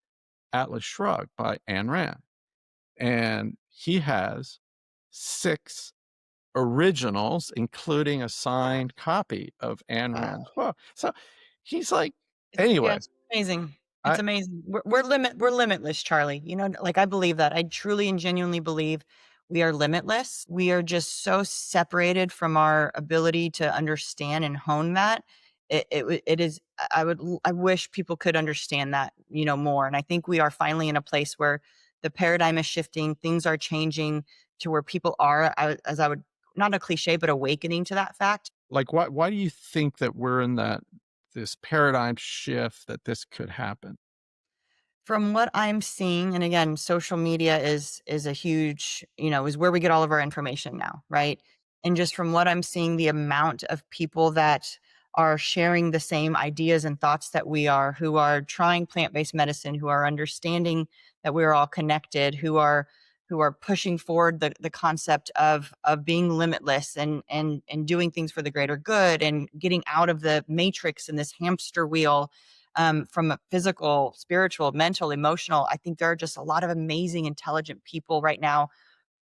Atlas Shrugged by Ayn Rand. And he has 6 originals, including a signed copy of Ayn Rand's Wow. book. So he's like, Yeah, anyway, it's amazing. It's I amazing. We're limitless, Charlie. You know, like, I believe that. I truly and genuinely believe we are limitless. We are just so separated from our ability to understand and hone that. It is I wish people could understand that, more, and I think we are finally in a place where the paradigm is shifting, things are changing to where people are, as I would not a cliche, but awakening to that fact. like, why do you think that we're in this paradigm shift that this could happen? From what I'm seeing, and again, social media is a huge, is where we get all of our information now, right? And just from what I'm seeing, the amount of people that are sharing the same ideas and thoughts that we are, who are trying plant-based medicine, who are understanding that we're all connected, who are pushing forward the concept of being limitless and doing things for the greater good and getting out of the matrix and this hamster wheel, from a physical, spiritual, mental, emotional. I think there are just a lot of amazing, intelligent people right now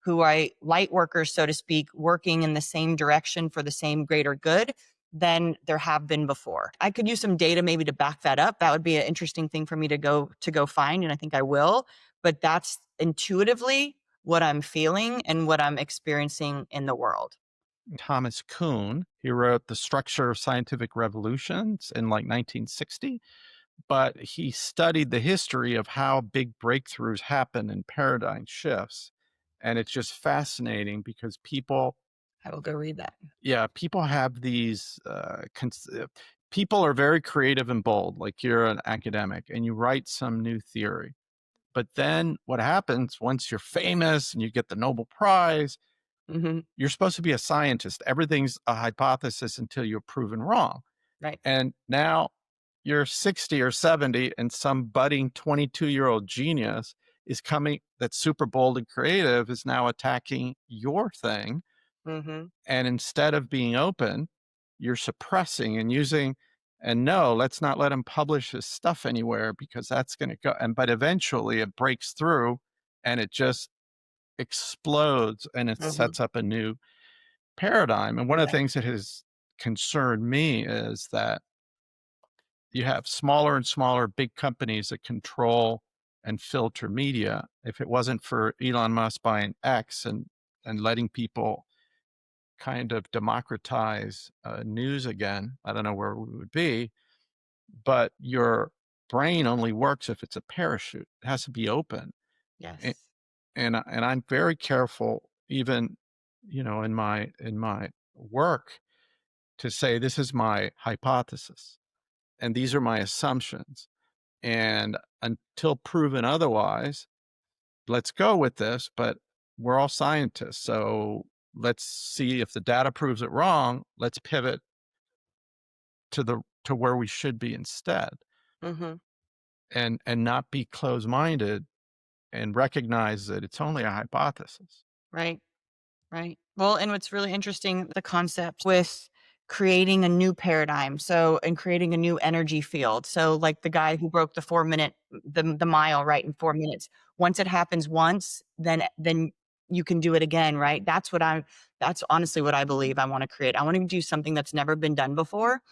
who are light workers, so to speak, working in the same direction for the same greater good than there have been before. I could use some data maybe to back that up. That would be an interesting thing for me to go find, and I think I will. But that's intuitively what I'm feeling and what I'm experiencing in the world. Thomas Kuhn. He wrote The Structure of Scientific Revolutions in like 1960, but he studied the history of how big breakthroughs happen and paradigm shifts. And it's just fascinating because people, I will go read that. yeah, people have these, people are very creative and bold, like you're an academic and you write some new theory. But then what happens once you're famous and you get the Nobel Prize, Hmm. you're supposed to be a scientist. Everything's a hypothesis until you're proven wrong. Right. And now you're 60 or 70, and some budding 22-year-old genius is coming that's super bold and creative is now attacking your thing. Hmm. And instead of being open, you're suppressing and using, and no, let's not let him publish his stuff anywhere because that's going to go. And but eventually it breaks through and it just explodes and it Hmm. sets up a new paradigm. And one of the Right. things that has concerned me is that you have smaller and smaller big companies that control and filter media. If it wasn't for Elon Musk buying X and letting people kind of democratize news again, I don't know where we would be. But your brain only works if it's a parachute. It has to be open. A- Yes. and I'm very careful, even in my work, to say this is my hypothesis and these are my assumptions. And until proven otherwise, let's go with this, but we're all scientists. So let's see if the data proves it wrong. Let's pivot to where we should be instead Hmm. and not be closed-minded and recognize that it's only a hypothesis. Right. Right. Well, and what's really interesting, the concept with creating a new paradigm. So, and creating a new energy field. So, like the guy who broke the 4 minute, the mile, right, in 4 minutes. Once it happens once, then you can do it again, right? That's honestly what I believe I want to create. I want to do something that's never been done before.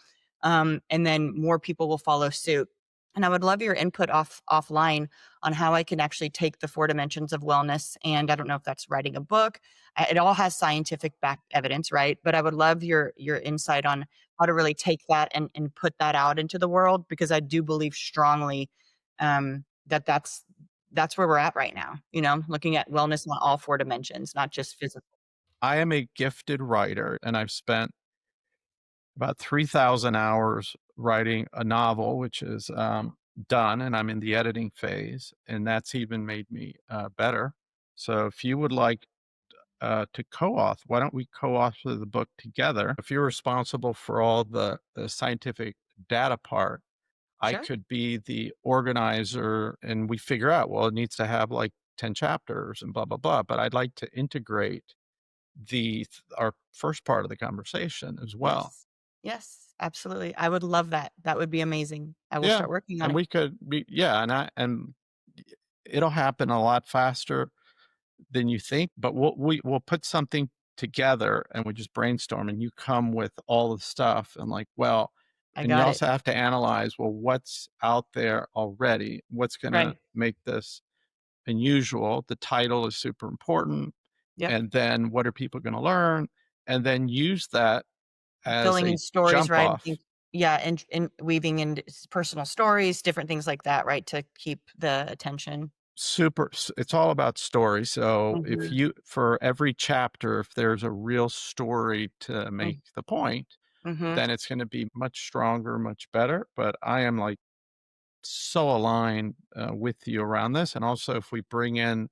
And then more people will follow suit. And I would love your input offline on how I can actually take the 4 dimensions of wellness. And I don't know if that's writing a book. It all has scientific back evidence, right? But I would love your insight on how to really take that and put that out into the world, because I do believe strongly that that's where we're at right now. Looking at wellness on all 4 dimensions, not just physical. I am a gifted writer, and I've spent about 3,000 hours writing a novel, which is done, and I'm in the editing phase, and that's even made me better. So if you would like to co-author, why don't we co-author the book together? If you're responsible for all the scientific data part, I Sure. could be the organizer and we figure out, well, it needs to have like 10 chapters and blah, blah, blah. But I'd like to integrate our first part of the conversation as well. Yes. Yes. Absolutely. I would love that. That would be amazing. I will Yeah. start working on And it. we could be, yeah. And it'll happen a lot faster than you think, but we'll put something together and we just brainstorm and you come with all the stuff and like, well, I and you got it. also have to analyze, well, what's out there already? What's going to Right. make this unusual? The title is super important. Yep. And then what are people going to learn? And then use that as Filling a in stories, jump right? off. Yeah, and weaving in personal stories, different things like that, right, to keep the attention. It's all about story. So if Mhm, you, for every chapter, if there's a real story to make mm, the point, mhm, then it's going to be much stronger, much better. But I am like so aligned with you around this. And also, if we bring in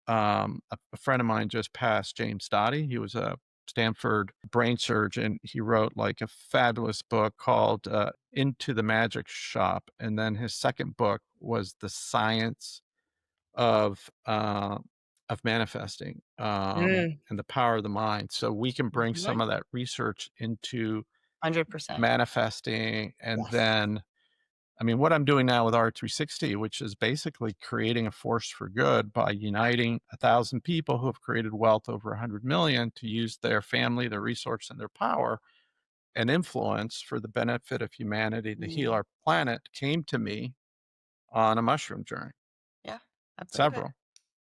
a friend of mine just passed, James Dottie, he was a Stanford brain surgeon. He wrote like a fabulous book called Into the Magic Shop. And then his second book was The Science of uh, of manifesting mm, and the power of the mind. So we can bring some mhm, of that research into 100%. manifesting, and Yes. then I mean, what I'm doing now with R360, which is basically creating a force for good by uniting 1,000 people who have created wealth over 100 million to use their family, their resource, and their power and influence for the benefit of humanity to heal Mm, our planet, came to me on a mushroom journey, yeah, I believe it. several.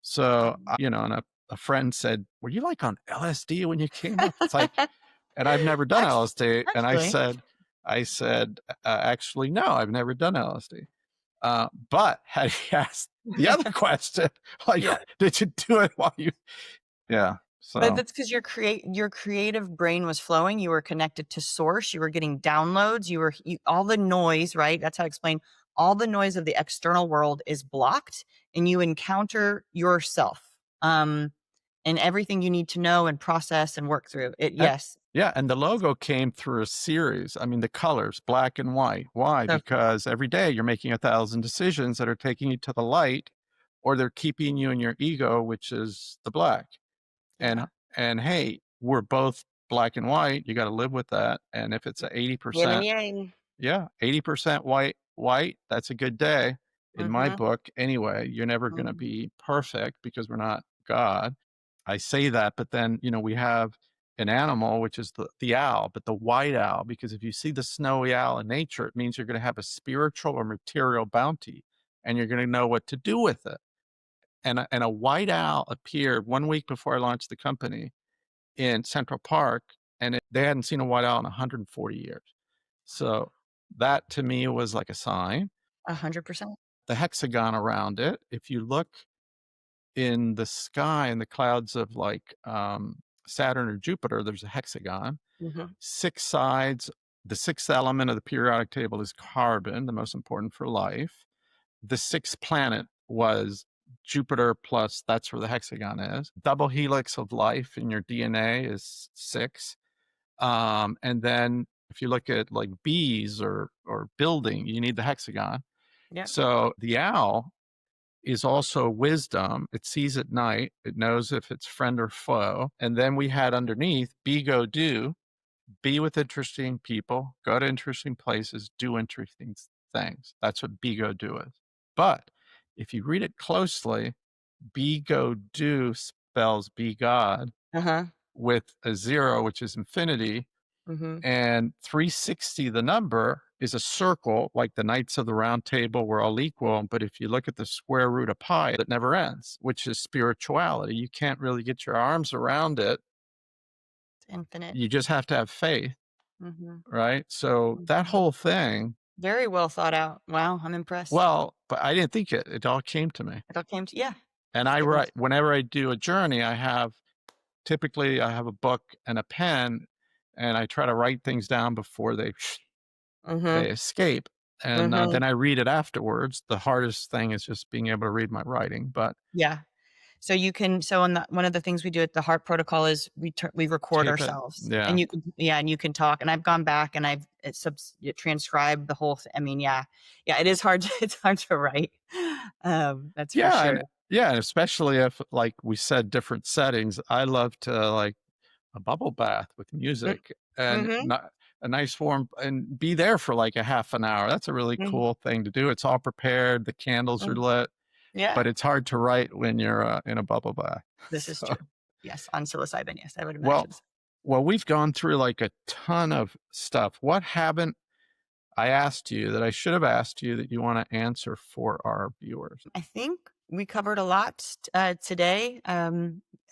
So, Um, and a friend said, "Were you like on LSD when you came up?" It's like, and I've never done Actu LSD. And actually, I said, actually, no, I've never done LSD. But had he asked the other question, like, yeah. did you do it while you, yeah. But So that's because your creative brain was flowing, you were connected to source, you were getting downloads, all the noise, right? That's how I explain all the noise of the external world is blocked, and you encounter yourself, and everything you need to know and process and work through. It And yes. yeah, and the logo came through a series. I mean, the colors, black and white. Why? So cool. Because every day you're making 1,000 decisions that are taking you to the light, or they're keeping you in your ego, which is the black. And Yeah. hey, we're both black and white. You got to live with that. And if it's a Yin and 80%, yang. yeah, 80% white, that's a good day in my Mhm, book. Anyway, you're never going to mhm. be perfect because we're not God. I say that, but then, we have an animal, which is the owl, but the white owl, because if you see the snowy owl in nature, it means you're going to have a spiritual or material bounty and you're going to know what to do with it. And a white owl appeared 1 week before I launched the company in Central Park, and they hadn't seen a white owl in 140 years. So that to me was like a sign. 100%. The hexagon around it, if you look in the sky in the clouds of like Saturn or Jupiter, there's a hexagon, Mhm. 6 sides. The sixth element of the periodic table is carbon, the most important for life. The sixth planet was Jupiter plus, that's where the hexagon is. Double helix of life in your DNA is 6. And then if you look at like bees or building, you need the hexagon. Yep. So the owl is also wisdom. It sees at night. It knows if it's friend or foe. And then we had underneath be, go, do. Be with interesting people, go to interesting places, do interesting things. That's what be, go, do is. But if you read it closely, be, go, do spells be God Uh-huh. with a 0, which is infinity, Mhm. and 360, the number, is a circle, like the Knights of the Round Table, we're all equal. But if you look at the square root of pi, it never ends, which is spirituality. You can't really get your arms around it. It's infinite. You just have to have faith, Mhm. right? So that Mhm. whole thing, Very well thought out. Wow, I'm impressed. well, but I didn't think it all came to me. It all came to yeah. And I It was write, whenever I do a journey, typically I have a book and a pen, and I try to write things down before they mhm, escape. And mhm. then I read it afterwards. The hardest thing is just being able to read my writing. But Yeah. So you can so on the one of the things we do at the heart protocol is we record tape it, ourselves, yeah. and you can yeah, and you can talk, and I've gone back and I've transcribed the whole I mean, yeah. Yeah, it is hard to it's hard to write. That's for Yeah, sure. and especially if, like we said, different settings. I love to like a bubble bath with Mm, music and mhm, not a nice warm, and be there for like a half an hour. That's a really mhm, cool thing to do. It's all prepared. The candles are mhm. lit, Yeah, but it's hard to write when you're in a bubble bath. this is So, true. Yes, on psilocybin, yes, I would well, imagine so. we've gone through like a ton of stuff. What haven't I asked you that I should have asked you that you want to answer for our viewers? I think we covered a lot today.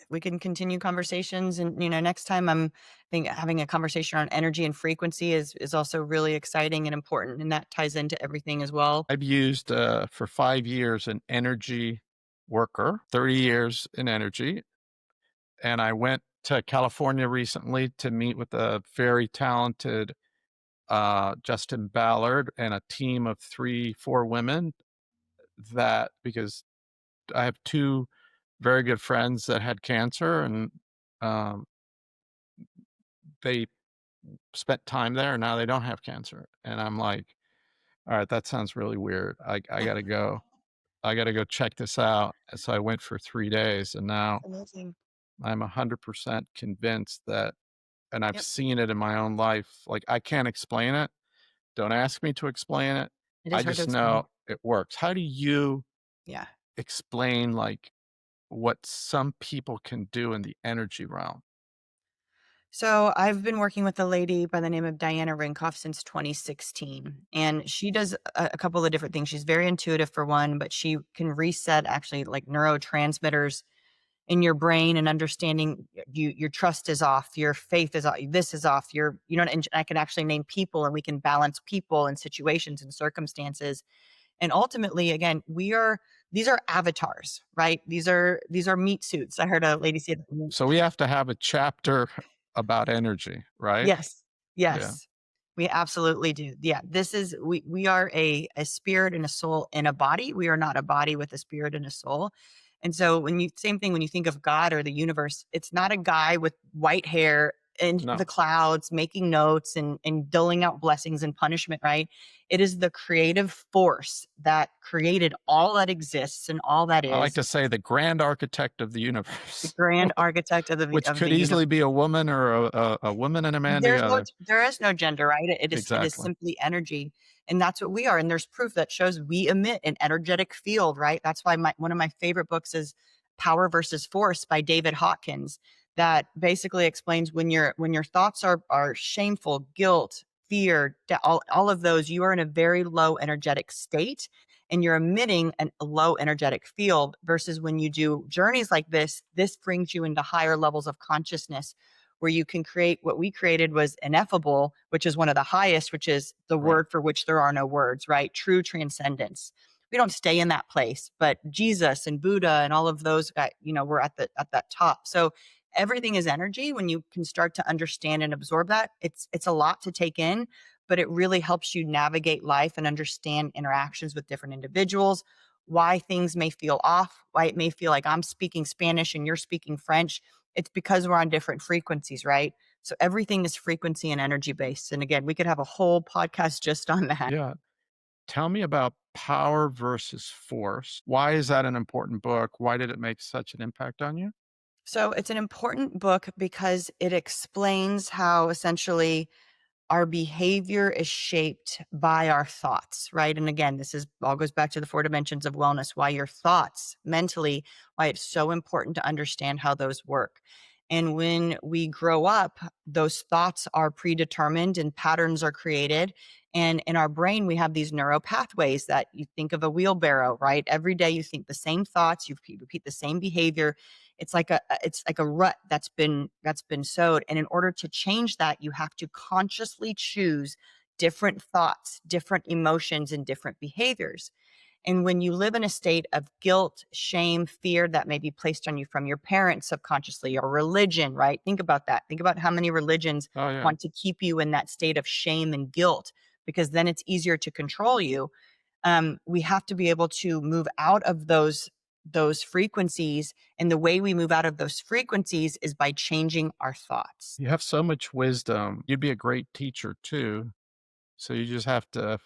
We can continue conversations, and next time I think having a conversation on energy and frequency is also really exciting and important, and that ties into everything as well. I've used for 5 years an energy worker, 30 years in energy. And I went to California recently to meet with a very talented Justin Ballard and a team of 3, 4 women, that because I have 2 very good friends that had cancer, and um, they spent time there and now they don't have cancer. And I'm like, all right, that sounds really weird. I got to go. I got to go check this out. And so I went for 3 days, and now Amazing. I'm 100% convinced that, and I've Yep, seen it in my own life. Like, I can't explain it. Don't ask me to explain it. it I is hard to just explain. know it works. How do you Yeah. explain like what some people can do in the energy realm? So I've been working with a lady by the name of Diana Rinkoff since 2016, and she does a couple of different things. She's very intuitive for one, but she can reset actually like neurotransmitters in your brain and understanding your trust is off, your faith is off, this is off, and I can actually name people and we can balance people and situations and circumstances. And ultimately, again, these are avatars, right? These are meat suits. I heard a lady say that. So we have to have a chapter about energy, right? Yes. Yeah. Yes. We absolutely do. Yeah, we are a spirit and a soul in a body. We are not a body with a spirit and a soul. And so same thing when you think of God or the universe, it's not a guy with white hair in the No. clouds making notes and doling out blessings and punishment, right? It is the creative force that created all that exists and all that I like is, to say the grand architect of the the universe, grand architect of which of could the universe. easily be a woman or a woman and a man together. There is no gender, right? It is Exactly. simply energy, and that's what we are, and there's proof that shows we emit an energetic field, right? That's why one of my favorite books is Power versus Force by David Hopkins, that basically explains when your thoughts are shameful, guilt, fear, all of those, you are in a very low energetic state, and you're emitting a low energetic field, versus when you do journeys like this brings you into higher levels of consciousness where you can create what we created was ineffable, which is one of the highest, which is the Right. word for which there are no words, right? True transcendence. We don't stay in that place, but Jesus and Buddha and all of those guys, we're at that top. So everything is energy. When you can start to understand and absorb that, it's a lot to take in, but it really helps you navigate life and understand interactions with different individuals, why things may feel off, why it may feel like I'm speaking Spanish and you're speaking French. It's because we're on different frequencies, right? So everything is frequency and energy based. And again, we could have a whole podcast just on that. Yeah. Tell me about Power versus Force. Why is that an important book? Why did it make such an impact on you? So it's an important book because it explains how essentially our behavior is shaped by our thoughts, right? And again, this is all goes back to the four dimensions of wellness, why your thoughts mentally, why it's so important to understand how those work. And when we grow up, those thoughts are predetermined and patterns are created. And in our brain, we have these neural pathways that you think of a wheelbarrow, right? Every day you think the same thoughts, you repeat the same behavior. It's like a rut that's been sowed, and in order to change that, you have to consciously choose different thoughts, different emotions, and different behaviors. And when you live in a state of guilt, shame, fear that may be placed on you from your parents subconsciously, or religion, right? Think about that. Think about how many religions Oh, yeah. want to keep you in that state of shame and guilt, because then it's easier to control you. We have to be able to move out of those frequencies, and the way we move out of those frequencies is by changing our thoughts. You have so much wisdom. You'd be a great teacher too. So you just have to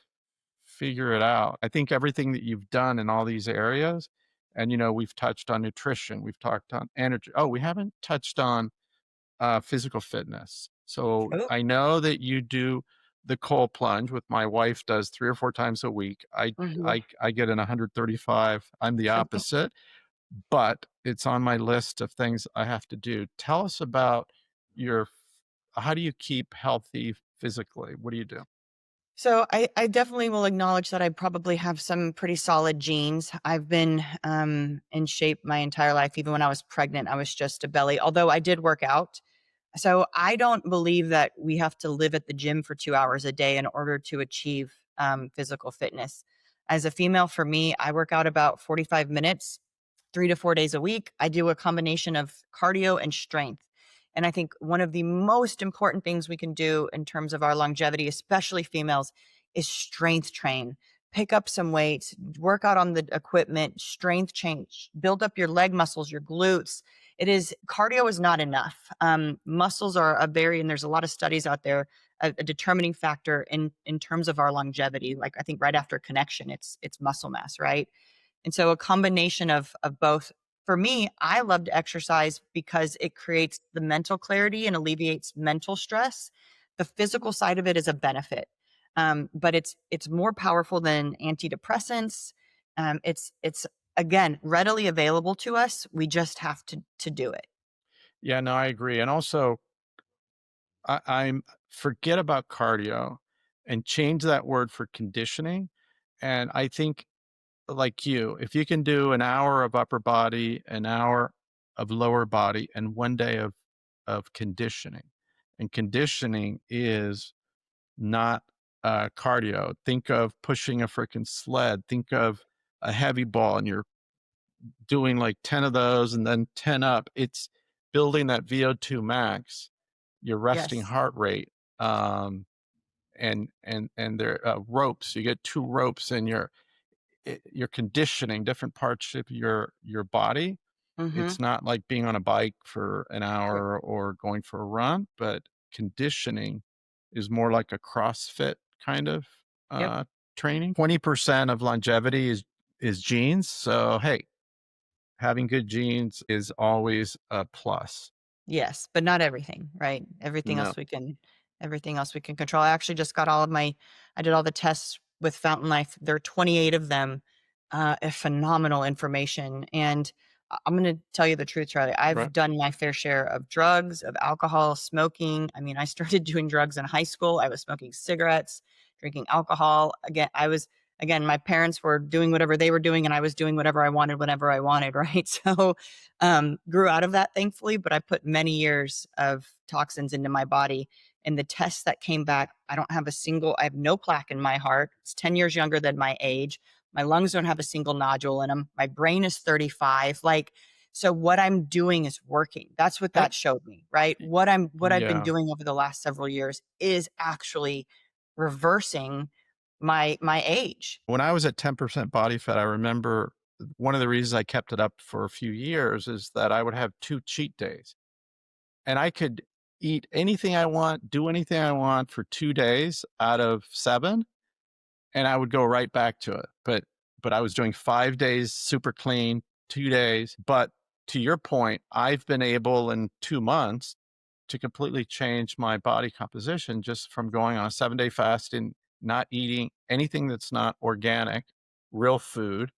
figure it out. I think everything that you've done in all these areas, and we've touched on nutrition, we've talked on energy. Oh, we haven't touched on physical fitness. So Oh, I know that you do the cold plunge with my wife does 3 or 4 times a week. I mhm. I I get an 135. I'm the opposite, but it's on my list of things I have to do. Tell us about your how do you keep healthy physically? What do you do? So I definitely will acknowledge that I probably have some pretty solid genes. I've been in shape my entire life. Even when I was pregnant, I was just a belly, although I did work out. So I don't believe that we have to live at the gym for 2 hours a day in order to achieve physical fitness. As a female, for me, I work out about 45 minutes, 3 to 4 days a week. I do a combination of cardio and strength. And I think one of the most important things we can do in terms of our longevity, especially females, is strength train. Pick up some weights, work out on the equipment, strength change, build up your leg muscles, your glutes. Cardio is not enough. Muscles are and there's a lot of studies out there, a determining factor in terms of our longevity. Like I think right after connection, it's muscle mass, right? And so a combination of both. For me, I love to exercise because it creates the mental clarity and alleviates mental stress. The physical side of it is a benefit. But it's more powerful than antidepressants. It's again readily available to us. We just have to do it. Yeah, no, I agree. And also, I'm forget about cardio and change that word for conditioning. And I think like you, if you can do an hour of upper body, an hour of lower body and 1 day of conditioning. And conditioning is not cardio. Think of pushing a freaking sled. Think of a heavy ball and you're doing like 10 of those and then 10 up. It's building that VO2 max, your resting Yes. heart rate. And there ropes. You get two ropes and you're conditioning different parts of your body. Mm-hmm. It's not like being on a bike for an Right. hour or going for a run, but conditioning is more like a CrossFit kind of Yep. training. 20% of longevity is genes. So hey, having good genes is always a plus. Yes, but not everything, right? No, Everything else we can control. I actually just got I did all the tests with Fountain Life. There are 28 of them, phenomenal information. And I'm going to tell you the truth, Charlie. right? I've done my fair share of drugs, of alcohol, smoking. I mean, I started doing drugs in high school. I was smoking cigarettes, drinking alcohol. Again, my parents were doing whatever they were doing, and I was doing whatever I wanted, whenever I wanted, right? So, grew out of that, thankfully, but I put many years of toxins into my body. And the tests that came back, I have no plaque in my heart. It's 10 years younger than my age. My lungs don't have a single nodule in them. My brain is 35. Like, so what I'm doing is working. That's what Eh, that showed me, right? y- What I've been Yeah. doing over the last several years is actually reversing my age. When I was at 10% body fat, I remember one of the reasons I kept it up for a few years is that I would have 2 cheat days and I could eat anything I want, do anything I want for 2 days out of 7, and I would go right back to it. But I was doing 5 days super clean, 2 days. But to your point, I've been able in 2 months to completely change my body composition just from going on a 7-day fast and not eating anything that's not organic, real food.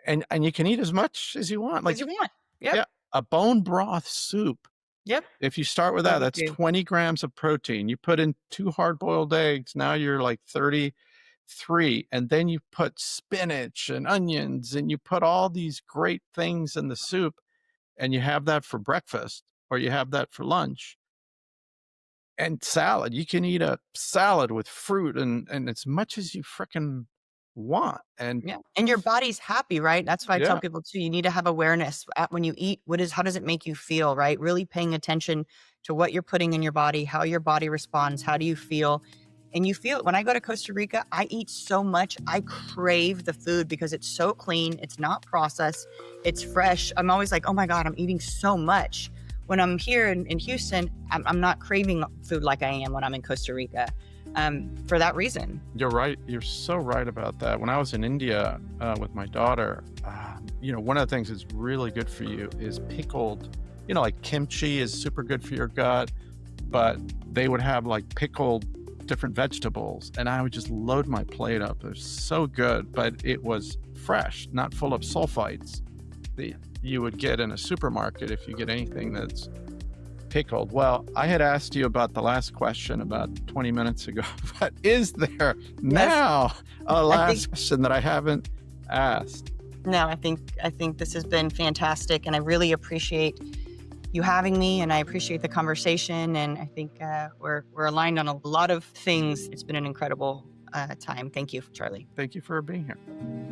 And you can eat as much as you want. Because you Like, want. Yep. yeah, a bone broth soup. Yep. If you start with What that, we that's do. 20 grams of protein. You put in 2 hard-boiled eggs, now you're like 33. And then you put spinach and onions and you put all these great things in the soup and you have that for breakfast or you have that for lunch. And salad, you can eat a salad with fruit and as much as you fricking want. And Yeah, and your body's happy, right? That's why I tell yeah, people too, you need to have awareness at when you eat, how does it make you feel, right? Really paying attention to what you're putting in your body, how your body responds, how do you feel? And you feel it. When I go to Costa Rica, I eat so much, I crave the food because it's so clean, it's not processed, it's fresh. I'm always like, oh my God, I'm eating so much. When I'm here in Houston, I'm not craving food like I am when I'm in Costa Rica, for that reason. you're right. You're so right about that. When I was in India with my daughter, one of the things that's really good for you is pickled, like kimchi is super good for your gut, but they would have like pickled different vegetables and I would just load my plate up. It was so good, but it was fresh, not full of sulfites that you would get in a supermarket if you get anything that's pickled. Well, I had asked you about the last question about 20 minutes ago, but is there Yes, now a I think last question that I haven't asked? No, I think this has been fantastic, and I really appreciate you having me, and I appreciate the conversation, and I think we're aligned on a lot of things. It's been an incredible time. Thank you, Charlie. Thank you for being here.